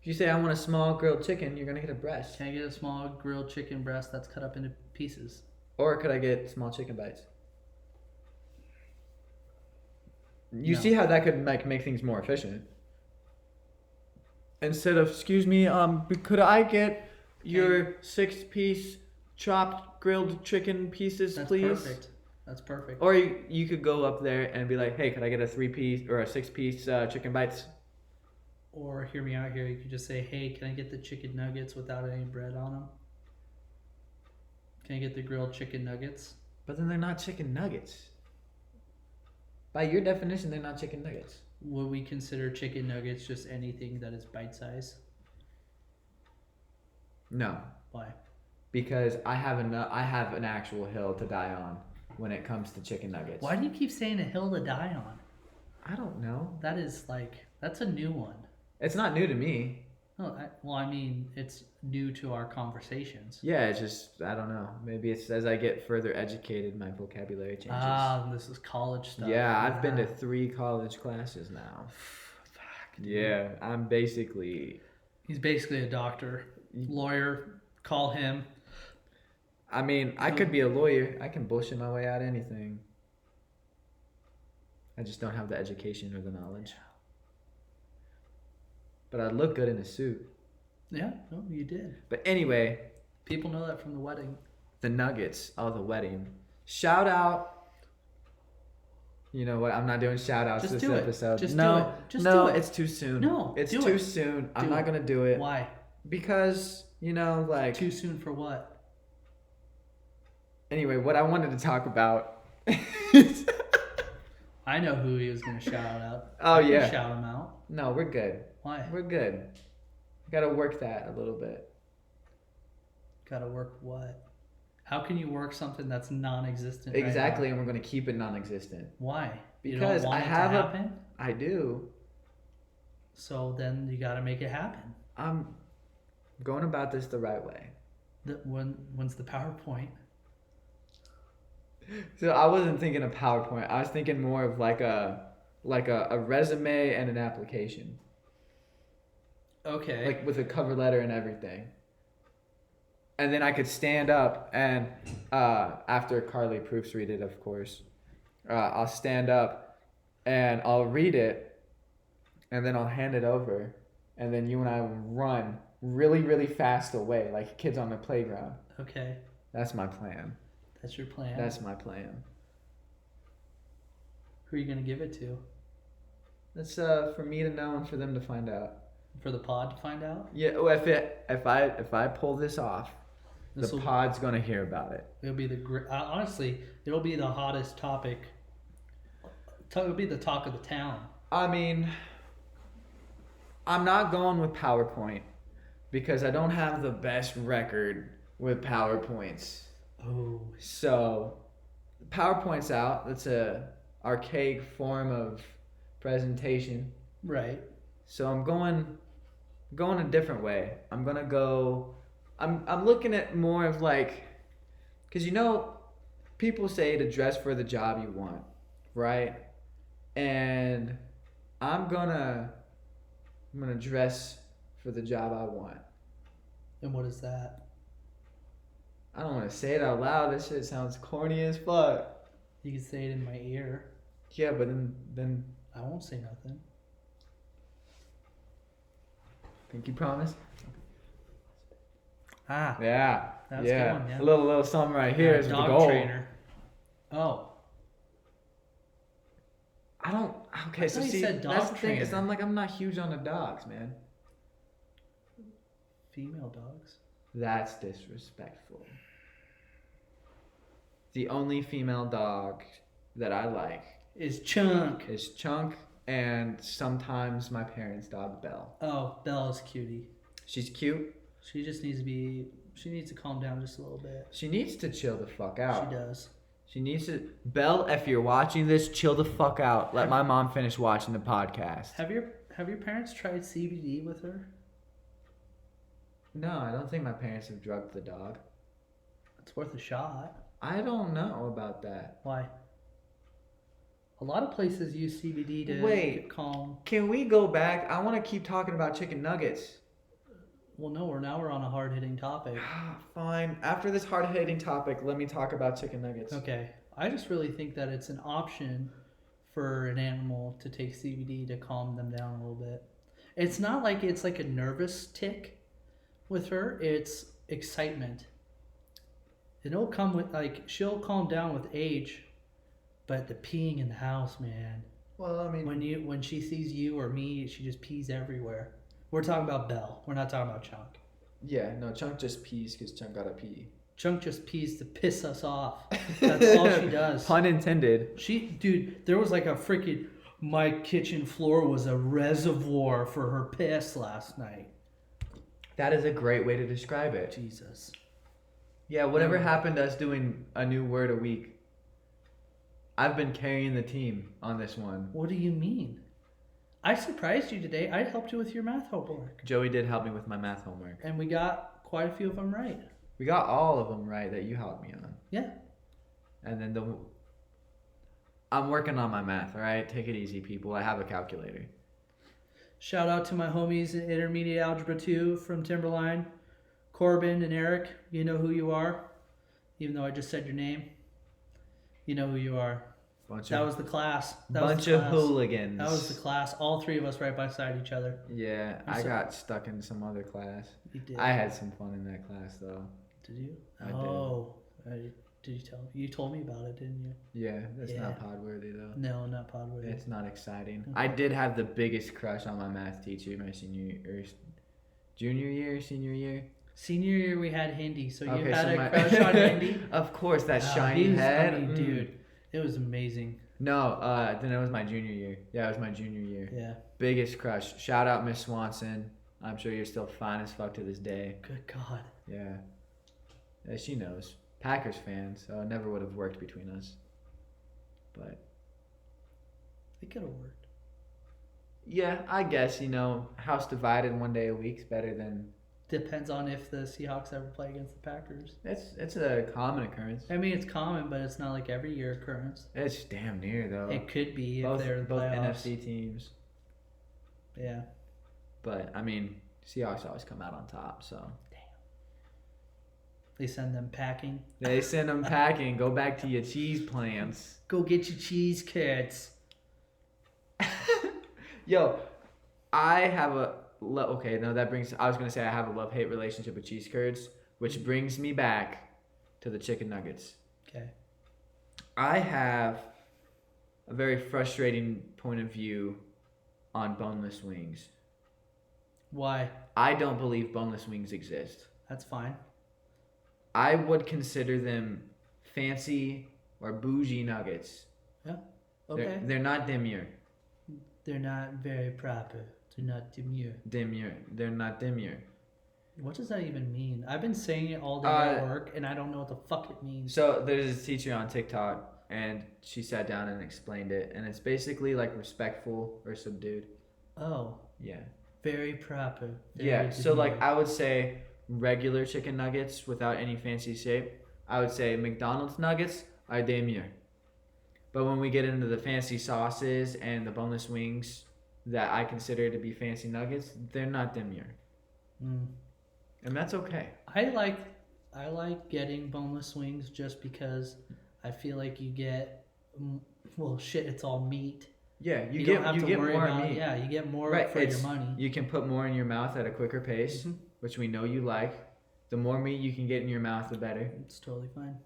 If you say I want a small grilled chicken, you're gonna get a breast. Can I get a small grilled chicken breast that's cut up into pieces? Or could I get small chicken bites? You see how that could make things more efficient. Instead of, excuse me, could I get your 6-piece chopped grilled chicken pieces, please? That's perfect. Or you could go up there and be like, hey, could I get a 3-piece or a 6-piece chicken bites? Or hear me out here. You could just say, hey, can I get the chicken nuggets without any bread on them? Can I get the grilled chicken nuggets? But then they're not chicken nuggets. By your definition, they're not chicken nuggets. Would we consider chicken nuggets just anything that is bite size? No. Why? Because I have an actual hill to die on when it comes to chicken nuggets. Why do you keep saying a hill to die on? I don't know. That's a new one. It's not new to me. Oh, I mean, it's new to our conversations. Yeah, it's just, I don't know. Maybe it's as I get further educated, my vocabulary changes. Ah, this is college stuff. Yeah, I've been to 3 college classes now. Fuck. Yeah, He's basically a doctor, lawyer. Call him. I mean, I could be a lawyer. I can bullshit my way out of anything. I just don't have the education or the knowledge. But I'd look good in a suit. Yeah, no, you did. But anyway. People know that from the wedding. The nuggets. Oh, the wedding. Shout out. You know what? I'm not doing shout outs this episode. Just do it. No, it's too soon. No, it's too soon. I'm not going to do it. Why? Because, like. Too soon for what? Anyway, what I wanted to talk about. I know who he was going to shout out. Oh, yeah. Shout him out. No, we're good. Why? We're good. Got to work that a little bit. Got to work what? How can you work something that's non-existent? Exactly, and we're going to keep it non-existent. Why? Because I have I do. So then you got to make it happen. I'm going about this the right way. When's the PowerPoint? So I wasn't thinking of PowerPoint. I was thinking more of like a resume and an application. Okay. Like with a cover letter and everything. And then I could stand up and after Carly proofread it, of course, I'll stand up and I'll read it and then I'll hand it over and then you and I will run really, really fast away like kids on the playground. Okay. That's my plan. That's your plan? That's my plan. Who are you going to give it to? That's for me to know and for them to find out. For the pod to find out? Yeah, if I pull this off, the pod's gonna hear about it. It'll be honestly, it'll be the hottest topic. It'll be the talk of the town. I mean, I'm not going with PowerPoint because I don't have the best record with PowerPoints. Oh. So, PowerPoint's out. That's a archaic form of presentation. Right. So I'm going a different way. I'm gonna go. I'm looking at more of like, because people say to dress for the job you want, right? And I'm gonna dress for the job I want. And what is that? I don't want to say it out loud. This shit sounds corny as fuck. You can say it in my ear. Yeah, but then I won't say nothing. Pinky promise. Ah. Yeah. That's a good one, yeah. A little something right here is the goal. Trainer. Oh. I don't. Okay, so see, that's the thing. It's not like I'm not huge on the dogs, man. Female dogs. That's disrespectful. The only female dog that I like is Chunk. and sometimes my parents' dog Belle. Oh, Belle is cutie. She's cute. She just needs to be. She needs to calm down just a little bit. She needs to chill the fuck out. She does. She needs to. Belle, if you're watching this, chill the fuck out. Let my mom finish watching the podcast. Have your parents tried CBD with her? No, I don't think my parents have drugged the dog. It's worth a shot. I don't know about that. Why? A lot of places use CBD to get calm. Can we go back? I want to keep talking about chicken nuggets. Well, no, we're on a hard-hitting topic. Fine. After this hard-hitting topic, let me talk about chicken nuggets. Okay. I just really think that it's an option for an animal to take CBD to calm them down a little bit. It's not like it's like a nervous tick with her. It's excitement. It'll come with, like, she'll calm down with age, but the peeing in the house, man. Well, I mean, when she sees you or me, she just pees everywhere. We're talking about Belle. We're not talking about Chunk. Yeah, no, Chunk just pees because Chunk gotta pee. Chunk just pees to piss us off. That's all she does. Pun intended. Dude, there was like a freaking, my kitchen floor was a reservoir for her piss last night. That is a great way to describe it. Jesus. Yeah, whatever happened to us doing a new word a week? I've been carrying the team on this one. What do you mean? I surprised you today. I helped you with your math homework. Joey did help me with my math homework. And we got quite a few of them right. We got all of them right that you helped me on. Yeah. And then I'm working on my math, all right? Take it easy, people. I have a calculator. Shout out to my homies in Intermediate Algebra 2 from Timberline. Corbin and Eric, you know who you are. Even though I just said your name. You know who you are. That was the class. Bunch of hooligans. That was the class. All three of us right beside each other. Yeah, I got stuck in some other class. You did. I had some fun in that class, though. Did you? I did. Did you tell me? You told me about it, didn't you? Yeah, that's not pod-worthy, though. No, not pod-worthy. It's not exciting. Okay. I did have the biggest crush on my math teacher my junior year, senior year. Senior year we had Hindi, so you had a crush on Hindi? Of course, that shiny head. I mean, dude, it was amazing. No, then it was my junior year. Yeah, it was my junior year. Yeah. Biggest crush. Shout out Miss Swanson. I'm sure you're still fine as fuck to this day. Good God. Yeah. She knows. Packers fan, so it never would have worked between us. But it could have worked. Yeah, I guess, house divided one day a week's better than... Depends on if the Seahawks ever play against the Packers. It's a common occurrence. I mean, it's common, but it's not like every year occurrence. It's damn near, though. It could be if they're the both playoffs. NFC teams. Yeah. But, I mean, Seahawks always come out on top, so... Damn. They send them packing. They send them packing. Go back to your cheese plants. Go get your cheese curds. Yo, I have a... Okay, no, that brings... I was going to say I have a love-hate relationship with cheese curds, which brings me back to the chicken nuggets. Okay. I have a very frustrating point of view on boneless wings. Why? I don't believe boneless wings exist. That's fine. I would consider them fancy or bougie nuggets. Yeah. Okay. They're not demure. They're not very proper. They're not demure. They're not demure. What does that even mean? I've been saying it all day at work, and I don't know what the fuck it means. So there's a teacher on TikTok, and she sat down and explained it, and it's basically like respectful or subdued. Oh. Yeah. Very proper. Very yeah. demure. So like I would say regular chicken nuggets without any fancy shape. I would say McDonald's nuggets are demure. But when we get into the fancy sauces and the boneless wings that I consider to be fancy nuggets, they're not demure. Mm. And that's okay. I like getting boneless wings just because I feel like you get, well, shit, it's all meat. Yeah, you get more meat. Yeah, you get more right, for your money. You can put more in your mouth at a quicker pace, which we know you like. The more meat you can get in your mouth, the better. It's totally fine.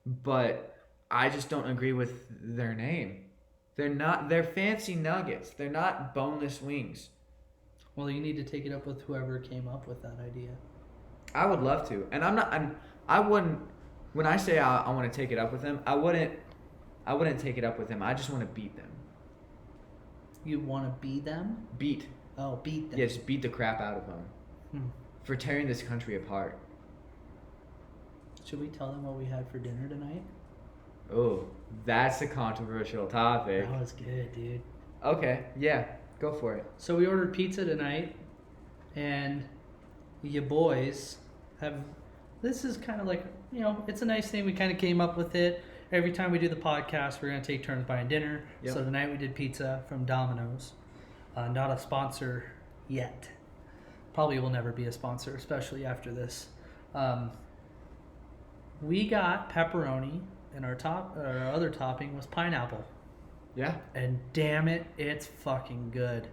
But I just don't agree with their name. They're fancy nuggets. They're not boneless wings. Well, you need to take it up with whoever came up with that idea. I would love to. And I wouldn't, when I say I want to take it up with them, I wouldn't take it up with them. I just want to beat them. You want to be them? Beat. Oh, beat them. Yeah, just beat the crap out of them. For tearing this country apart. Should we tell them what we had for dinner tonight? Oh, that's a controversial topic. That was good, dude. Okay, yeah, go for it. So we ordered pizza tonight, and you boys have... This is kind of like, you know, it's a nice thing. We kind of came up with it. Every time we do the podcast, we're going to take turns buying dinner. Yep. So tonight we did pizza from Domino's. Not a sponsor yet. Probably will never be a sponsor, especially after this. We got pepperoni, and our other topping was pineapple. Yeah. And damn it, it's fucking good.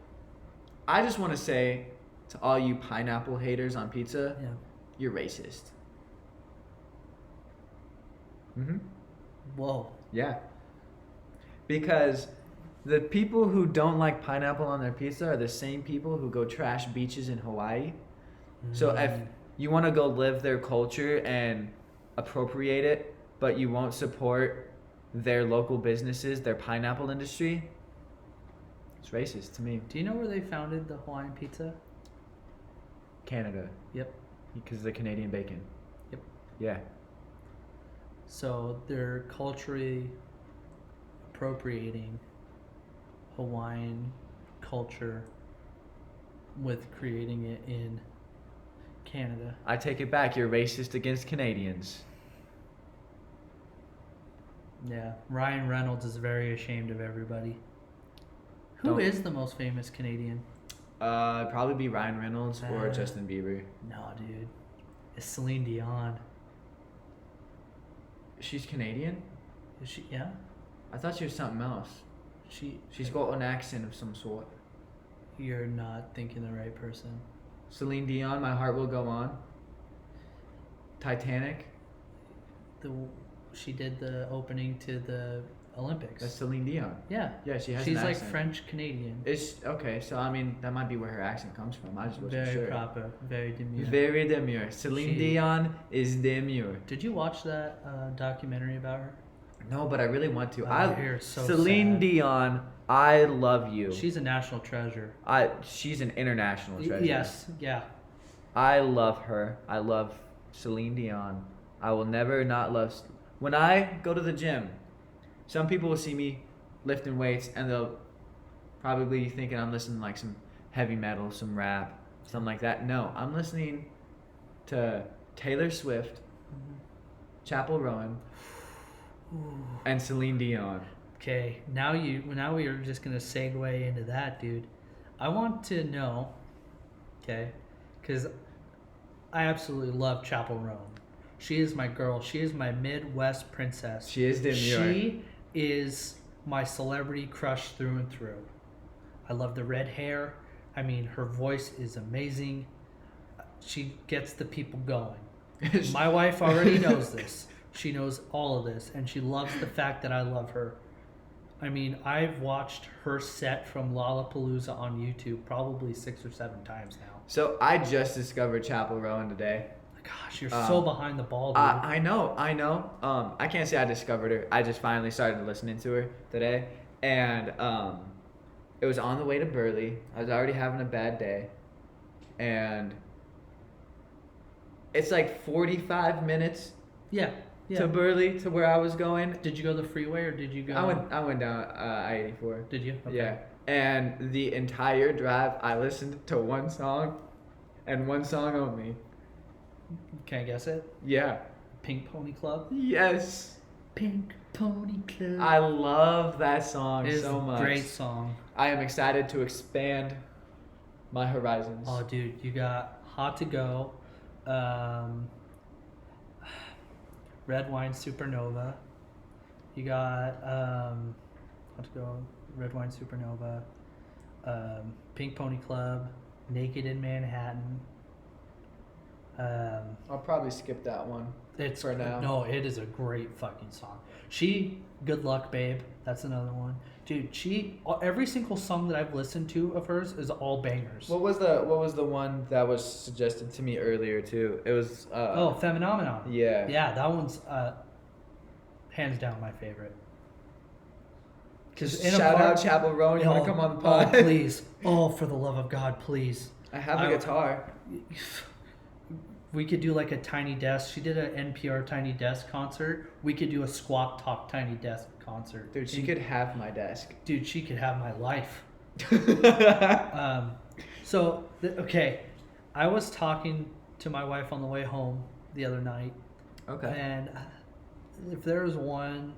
I just want to say to all you pineapple haters on pizza, you're racist. Mm-hmm. Whoa. Yeah. Because the people who don't like pineapple on their pizza are the same people who go trash beaches in Hawaii. So if you want to go live their culture and appropriate it, but you won't support their local businesses, their pineapple industry, it's racist to me. Do you know where they founded the Hawaiian pizza? Canada. Yep. Because of the Canadian bacon. Yep. Yeah. So they're culturally appropriating Hawaiian culture with creating it in Canada. I take it back. You're racist against Canadians. Yeah. Ryan Reynolds is very ashamed of everybody. Who is the most famous Canadian? Probably be Ryan Reynolds or Justin Bieber. No, dude. It's Celine Dion. She's Canadian? Is she? Yeah. I thought she was something else. She's got an accent of some sort. You're not thinking the right person. Celine Dion, My Heart Will Go On. Titanic. She did the opening to the Olympics. That's Celine Dion. Yeah. Yeah, she has. She's an like accent. French Canadian. It's okay. So I mean, that might be where her accent comes from. I just wasn't very sure. Very proper. Very demure. Very demure. Celine Dion is demure. Did you watch that documentary about her? No, but I really want to. Celine Dion, I love you. She's a national treasure. She's an international treasure. Yes, yeah. I love her. I love Celine Dion. I will never not love. When I go to the gym, some people will see me lifting weights and they'll probably be thinking I'm listening to like some heavy metal, some rap, something like that. No, I'm listening to Taylor Swift, Chapel Rowan, and Celine Dion. Okay, now we are just gonna segue into that, dude. I want to know, okay, because I absolutely love Chapel Rowan. She is my girl. She is my Midwest princess. She is demure. She is my celebrity crush through and through. I love the red hair. I mean, her voice is amazing. She gets the people going. My wife already knows this. She knows all of this, and she loves the fact that I love her. I mean, I've watched her set from Lollapalooza on YouTube probably 6 or 7 times now. So I just discovered Chapel Rowan today. Gosh, you're so behind the ball, dude. I know. I can't say I discovered her. I just finally started listening to her today. And it was on the way to Burley. I was already having a bad day. And it's like 45 minutes to Burley, to where I was going. Did you go the freeway or did you go? I went down I-84. Did you? Okay. Yeah. And the entire drive, I listened to one song and one song only. Can I guess it? Yeah. Pink Pony Club? Yes. Pink Pony Club. I love that song so much. It's a great song. I am excited to expand my horizons. Oh, dude, you got Hot to Go, Red Wine Supernova. You got Hot to Go, Red Wine Supernova, Pink Pony Club, Naked in Manhattan. I'll probably skip that one. It's for now. No, it is a great fucking song. Good Luck Babe. That's another one, dude. Every single song that I've listened to of hers is all bangers. What was the one that was suggested to me earlier too? It was Phenomenon. Yeah. Yeah, that one's hands down my favorite. Shout out Chapel Rowan. You want to come on the pod? Oh, please. Oh, for the love of God, please. I have a guitar. We could do like a Tiny Desk. She did an NPR Tiny Desk concert. We could do a Squat Talk Tiny Desk concert. Dude, she could have my desk. Dude, she could have my life. Okay. I was talking to my wife on the way home the other night. Okay. And if there was one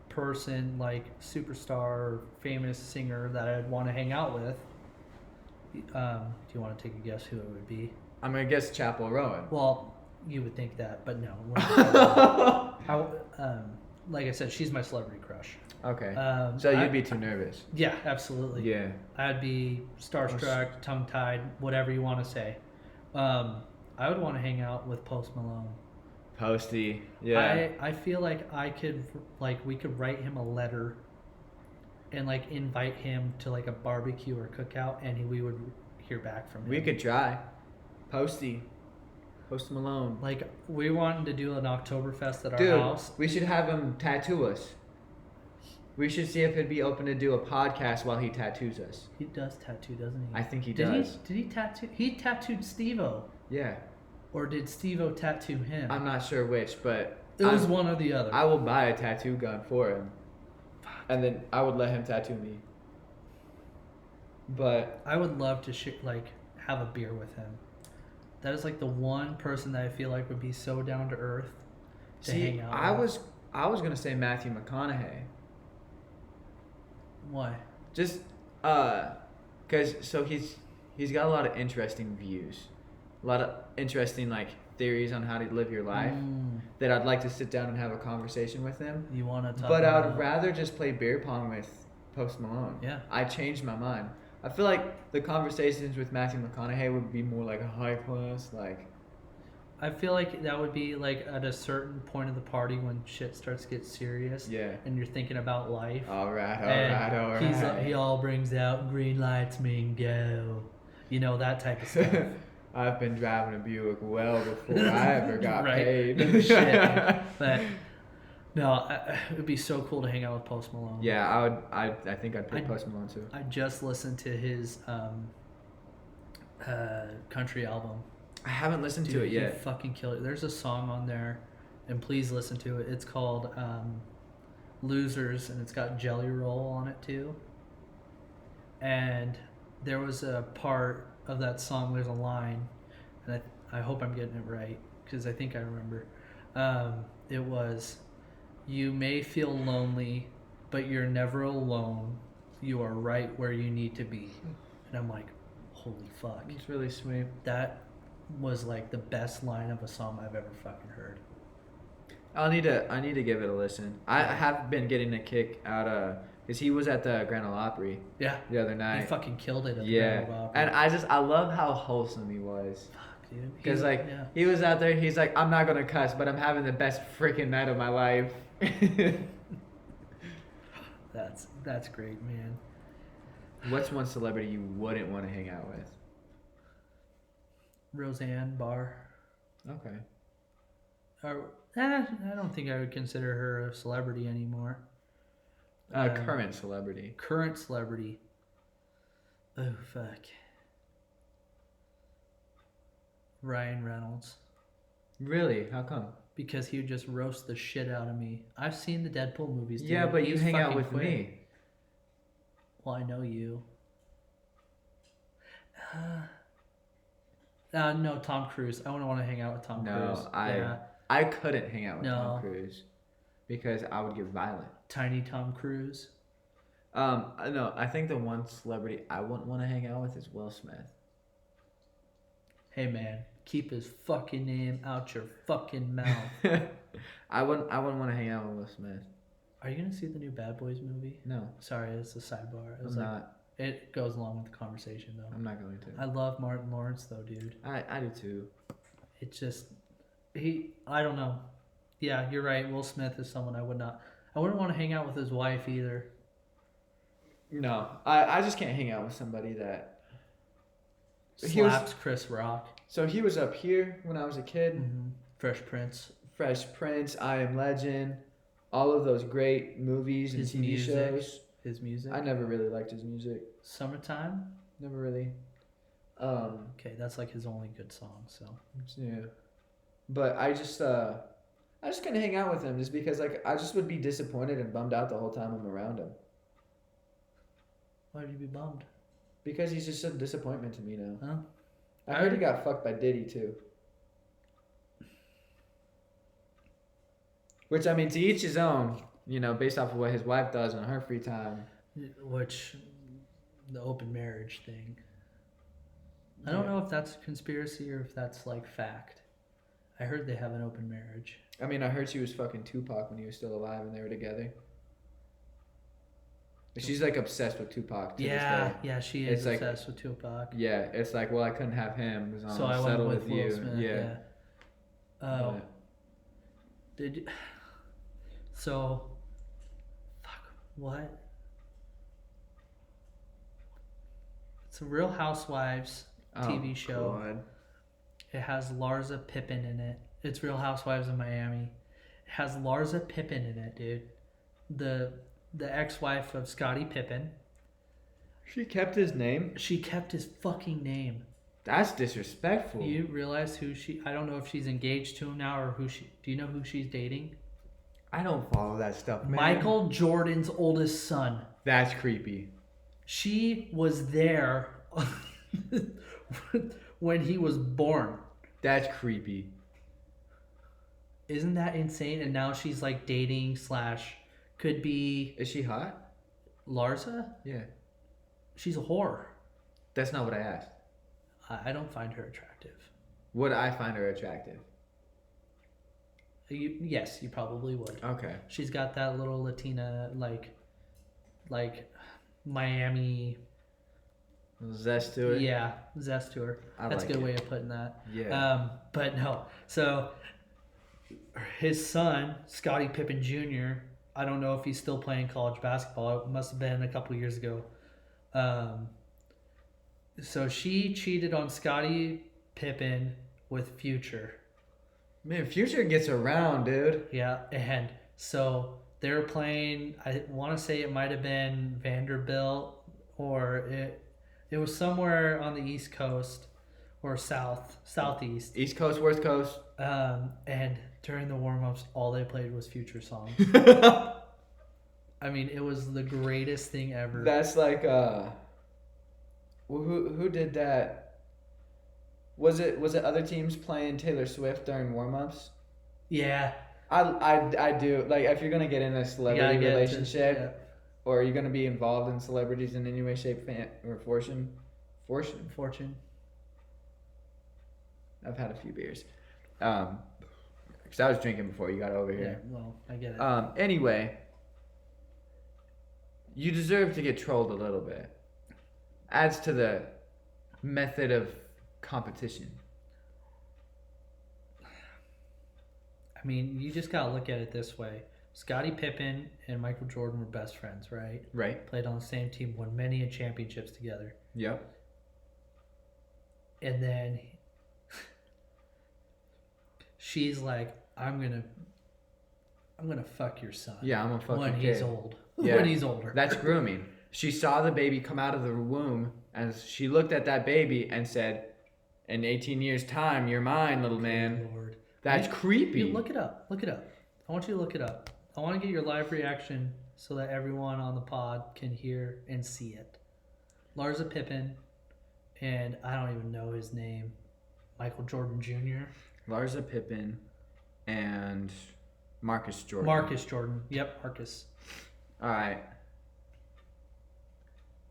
person, like superstar or famous singer that I'd want to hang out with, do you want to take a guess who it would be? I'm going to guess Chapel Rowan. Well, you would think that, but no. Like I said, she's my celebrity crush. Okay. So you'd be too nervous. Yeah, absolutely. Yeah. I'd be starstruck, tongue-tied, whatever you want to say. I would want to hang out with Post Malone. Posty. Yeah. I feel like we could write him a letter and like invite him to like a barbecue or cookout, and we would hear back from him. We could try. Posty. Post Malone. Like, we wanted to do an Oktoberfest at our house. We should have him tattoo us. We should see if he'd be open to do a podcast while he tattoos us. He does tattoo, doesn't he? I think he does. Did he tattoo? He tattooed Steve-O. Yeah. Or did Steve-O tattoo him? I'm not sure which, but... It was one or the other. I will buy a tattoo gun for him. Fuck. And then I would let him tattoo me. But... I would love to have a beer with him. That is like the one person that I feel like would be so down to earth to hang out with. I was gonna say Matthew McConaughey. Why? Just cause he's got a lot of interesting views, a lot of interesting like theories on how to live your life that I'd like to sit down and have a conversation with him. You want to talk? But I'd rather just play beer pong with Post Malone. Yeah. I changed my mind. I feel like the conversations with Matthew McConaughey would be more like a high class, like... I feel like that would be like at a certain point of the party when shit starts to get serious. Yeah. And you're thinking about life. All right. He all brings out green lights mean go. You know, that type of stuff. I've been driving a Buick well before I ever got paid. Shit. But... No, it would be so cool to hang out with Post Malone. Yeah, I think I'd pick Post Malone too. I just listened to his country album. I haven't listened to it yet. He fucking killed it. There's a song on there, and please listen to it. It's called Losers, and it's got Jelly Roll on it too. And there was a part of that song, there's a line, and I hope I'm getting it right, because I think I remember. It was... You may feel lonely, but you're never alone. You are right where you need to be. And I'm like, holy fuck. It's really sweet. That was like the best line of a song I've ever fucking heard. I need to give it a listen. I have been getting a kick out of... Because he was at the Grand Ole Opry the other night. He fucking killed it at the Grand Ole Opry. And I love how wholesome he was. Fuck, dude. Because he was out there, he's like, I'm not going to cuss, but I'm having the best freaking night of my life. That's great, man. What's one celebrity you wouldn't want to hang out with? Roseanne Barr. Okay. I don't think I would consider her a celebrity anymore. Current celebrity. Current celebrity. Oh, fuck. Ryan Reynolds. Really? How come? Because he would just roast the shit out of me. I've seen the Deadpool movies, dude. Yeah, but you hang out with me. Well, I know you. No, Tom Cruise. I wouldn't want to hang out with Tom Cruise. No, I couldn't hang out with Tom Cruise because I would get violent. Tiny Tom Cruise. No, I think the one celebrity I wouldn't want to hang out with is Will Smith. Hey man, keep his fucking name out your fucking mouth. I wouldn't want to hang out with Will Smith. Are you gonna see the new Bad Boys movie? No. Sorry, it's a sidebar. I'm not. It goes along with the conversation though. I'm not going to. I love Martin Lawrence though, dude. I do too. It's just I don't know. Yeah, you're right. Will Smith is someone I wouldn't want to hang out with his wife either. No, I just can't hang out with somebody that slaps Chris Rock. So he was up here when I was a kid. Mm-hmm. Fresh Prince, I Am Legend, all of those great movies and TV shows. his music? I never really liked his music. Summertime? Never really. Okay, that's like his only good song. So yeah, but I just couldn't hang out with him just because like I just would be disappointed and bummed out the whole time I'm around him. Why would you be bummed? Because he's just a disappointment to me now. Huh? I heard he got fucked by Diddy too. Which I mean, to each his own. You know, based off of what his wife does in her free time. Which, the open marriage thing. I don't know if that's conspiracy or if that's like fact. I heard they have an open marriage. I mean, I heard she was fucking Tupac when he was still alive and they were together. She's like obsessed with Tupac. Yeah, she is obsessed with Tupac. Yeah, it's like, well, I couldn't have him, so I went with Will you. Smith. Yeah. Oh. Did you? So. Fuck. What? It's a Real Housewives TV show. God. It has Larsa Pippen in it. It's Real Housewives of Miami. It has Larsa Pippen in it, dude. The ex-wife of Scottie Pippen. She kept his name? She kept his fucking name. That's disrespectful. You realize who she... I don't know if she's engaged to him now or who she... Do you know who she's dating? I don't follow that stuff, man. Michael Jordan's oldest son. That's creepy. She was there when he was born. That's creepy. Isn't that insane? And now she's like dating / could be... Is she hot? Larsa? Yeah. She's a whore. That's not what I asked. I don't find her attractive. Would I find her attractive? Yes, you probably would. Okay. She's got that little Latina, like Miami... Zest to it? Yeah, zest to her. That's like a good way of putting that. Yeah. But no. So, his son, Scottie Pippen Jr., I don't know if he's still playing college basketball. It must have been a couple years ago. So she cheated on Scottie Pippen with Future. Man, Future gets around, dude. Yeah, and so they were playing, I want to say it might have been Vanderbilt or it was somewhere on the East Coast or southeast. East Coast, West Coast. And during the warm-ups, all they played was Future songs. I mean, it was the greatest thing ever. That's like, who did that? Was it other teams playing Taylor Swift during warm-ups? Yeah. I do. Like, if you're going to get in a celebrity relationship, or are you going to be involved in celebrities in any way, shape, or fortune? Fortune. I've had a few beers. Because I was drinking before you got over here. Yeah, well, I get it. Anyway, you deserve to get trolled a little bit. Adds to the method of competition. I mean, you just got to look at it this way. Scottie Pippen and Michael Jordan were best friends, right? Right. Played on the same team, won many championships together. Yep. And then she's like, I'm gonna fuck your son. Yeah, I'm gonna fuck when your he's kid. old. Yeah. When he's older. That's grooming. She saw the baby come out of the womb, and she looked at that baby and said, "In 18 years' time, you're mine, little man." Lord. That's creepy. Look it up. Look it up. I want you to look it up. I want to get your live reaction so that everyone on the pod can hear and see it. Larsa Pippen, and I don't even know his name, Michael Jordan Jr. Larsa Pippen and Marcus Jordan. Marcus Jordan. Yep, Marcus. All right.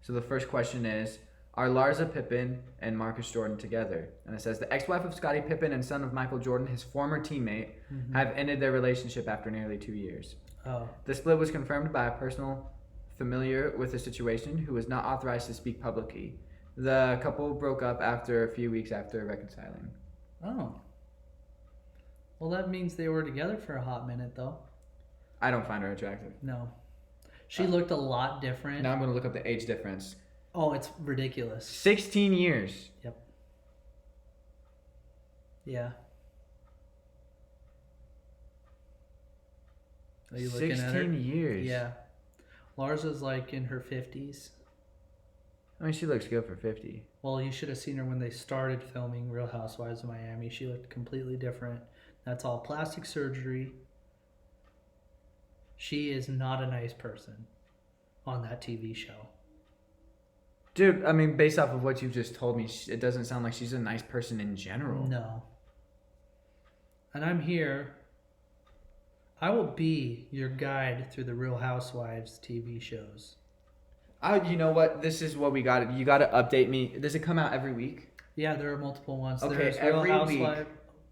So the first question is, are Larsa Pippen and Marcus Jordan together? And it says, the ex-wife of Scottie Pippen and son of Michael Jordan, his former teammate, have ended their relationship after nearly 2 years. Oh. The split was confirmed by a personal familiar with the situation who was not authorized to speak publicly. The couple broke up after a few weeks after reconciling. Oh. Well, that means they were together for a hot minute, though. I don't find her attractive. No. She looked a lot different. Now I'm going to look up the age difference. Oh, it's ridiculous. 16 years. Yep. Yeah. Are you looking at her? 16 years. Yeah. Larsa's like in her 50s. I mean, she looks good for 50. Well, you should have seen her when they started filming Real Housewives of Miami. She looked completely different. That's all plastic surgery. She is not a nice person on that TV show. Dude, I mean, based off of what you just told me, it doesn't sound like she's a nice person in general. No. And I'm here. I will be your guide through the Real Housewives TV shows. You know what? This is what we got. You got to update me. Does it come out every week? Yeah, there are multiple ones. Okay, there's every Real week.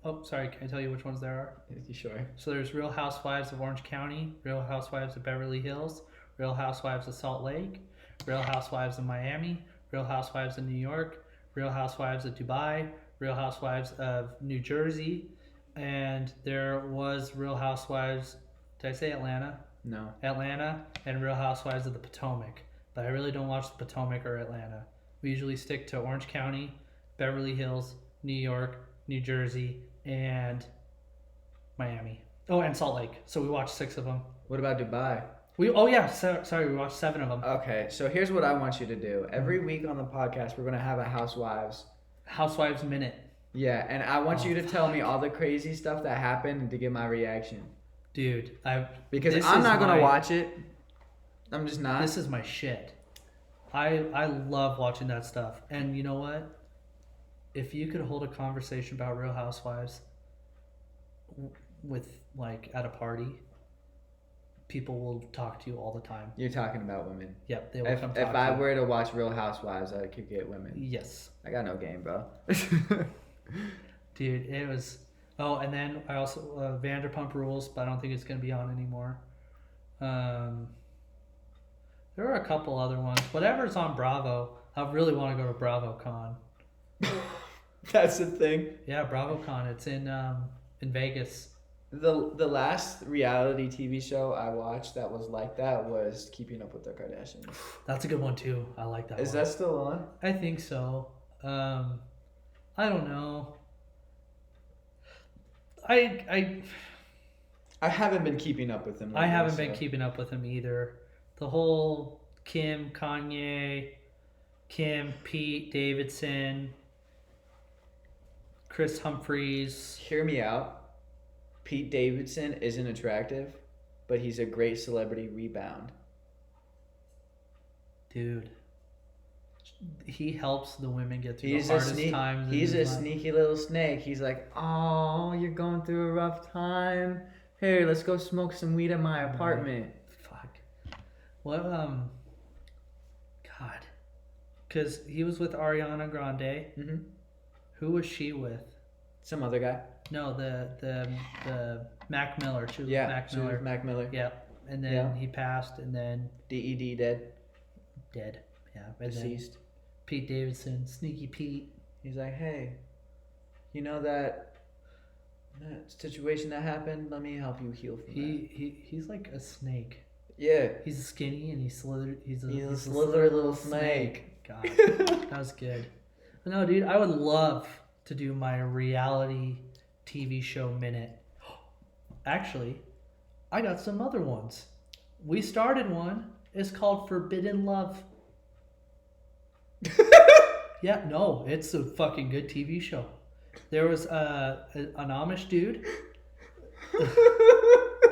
Oh, sorry. Can I tell you which ones there are? You sure? So there's Real Housewives of Orange County, Real Housewives of Beverly Hills, Real Housewives of Salt Lake, Real Housewives of Miami, Real Housewives of New York, Real Housewives of Dubai, Real Housewives of New Jersey, and there was Real Housewives, did I say Atlanta? No. Atlanta, and Real Housewives of the Potomac. But I really don't watch the Potomac or Atlanta. We usually stick to Orange County, Beverly Hills, New York, New Jersey, and Miami. Oh, and Salt Lake. So we watched 6 of them. What about Dubai? We watched 7 of them. Okay, so here's what I want you to do. Every week on the podcast, we're going to have a Housewives Minute. Yeah, and I want you to tell me all the crazy stuff that happened and to give my reaction. Dude, because I'm not going to watch it. I'm just not. This is my shit. I love watching that stuff. And you know what? If you could hold a conversation about Real Housewives with, like, at a party, people will talk to you all the time. You're talking about women. Yep, they will if come talk to you. If I were to watch Real Housewives, I could get women. Yes. I got no game, bro. Dude, it was... Oh, and then I also... Vanderpump Rules, but I don't think it's going to be on anymore. There are a couple other ones. Whatever's on Bravo. I really want to go to BravoCon. That's the thing. Yeah, BravoCon. It's in Vegas. The last reality TV show I watched that was like that was Keeping Up with the Kardashians. That's a good one too. I like that one. Is that still on? I think so. I don't know. I haven't been keeping up with them. I haven't been keeping up with them either. The whole Kim, Pete Davidson, Chris Humphries. Hear me out. Pete Davidson isn't attractive, but he's a great celebrity rebound. Dude. He helps the women get through the hardest times. He's a sneaky little snake. He's like, oh, you're going through a rough time. Hey, let's go smoke some weed at my apartment. Fuck. What, God. Because he was with Ariana Grande. Mm-hmm. Who was she with? Some other guy. No, the Mac Miller. She was with Mac she Miller. was with Mac Miller. Yeah. And then he passed, and then... DED dead. Dead. Yeah. And deceased. Pete Davidson, Sneaky Pete. He's like, hey, you know that situation that happened? Let me help you heal from that. He's like a snake. Yeah. He's skinny and he's slithered. He's a slithery little snake. God, that was good. But no, dude, I would love to do my reality TV show minute. Actually, I got some other ones. We started one. It's called Forbidden Love. Yeah, no, it's a fucking good TV show. There was an Amish dude.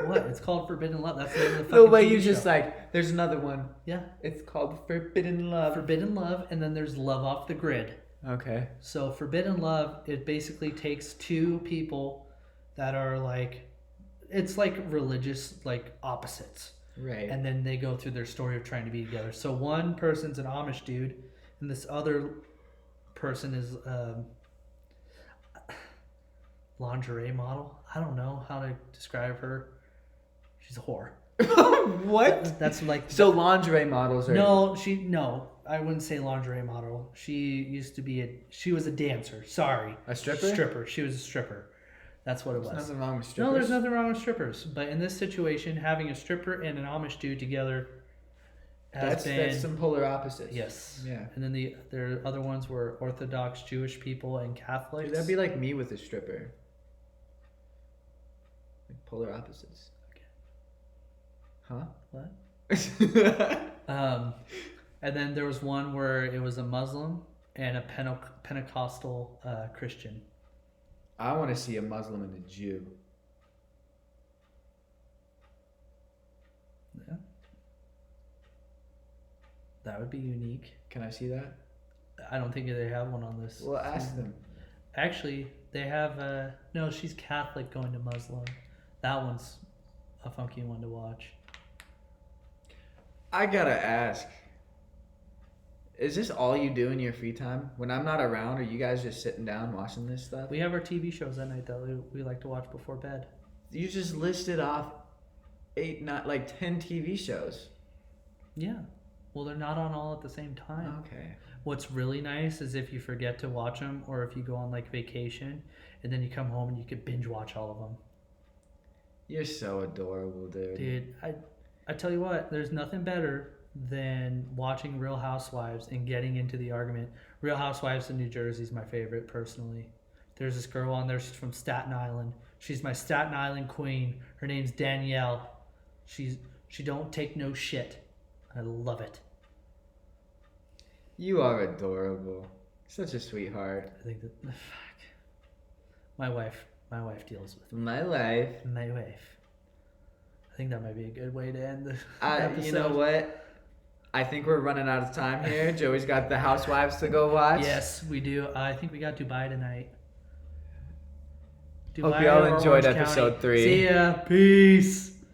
What? It's called Forbidden Love. That's the name of the fucking The way TV you show. just like, there's another one. Yeah. It's called Forbidden Love. Forbidden Love, and then there's Love Off the Grid. Okay. So Forbidden Love, it basically takes 2 people that are like, it's like religious, like opposites. Right. And then they go through their story of trying to be together. So one person's an Amish dude, and this other person is lingerie model. I don't know how to describe her. She's a whore. What? That's like... So lingerie models are... No, I wouldn't say lingerie model. She was a dancer. Sorry. A stripper? Stripper. She was a stripper. That's what it was. There's nothing wrong with strippers. No, there's nothing wrong with strippers. But in this situation, having a stripper and an Amish dude together that's some polar opposites. Yes. Yeah. And then their other ones were Orthodox Jewish people and Catholics. Dude, that'd be like me with a stripper. Like polar opposites. Okay. Huh? What? And then there was one where it was a Muslim and a Pentecostal Christian. I want to see a Muslim and a Jew. Yeah. That would be unique. Can I see that? I don't think they have one on this. Well, ask them. Actually, they have no, she's Catholic going to Muslim. That one's a funky one to watch. I gotta ask. Is this all you do in your free time? When I'm not around, are you guys just sitting down watching this stuff? We have our TV shows at night that we like to watch before bed. You just listed off 10 TV shows. Yeah. Well, they're not on all at the same time. Okay. What's really nice is if you forget to watch them, or if you go on like vacation and then you come home and you could binge watch all of them. You're so adorable, dude. Dude, I tell you what, there's nothing better than watching Real Housewives and getting into the argument. Real Housewives in New Jersey is my favorite, personally. There's this girl on there, she's from Staten Island. She's my Staten Island queen. Her name's Danielle. She don't take no shit. I love it. You are adorable. Such a sweetheart. I think that my wife deals with my life. My wife. I think that might be a good way to end the episode. You know what? I think we're running out of time here. Joey's got the Housewives to go watch. Yes, we do. I think we got Dubai tonight. Hope y'all enjoyed episode 3. See ya. Peace.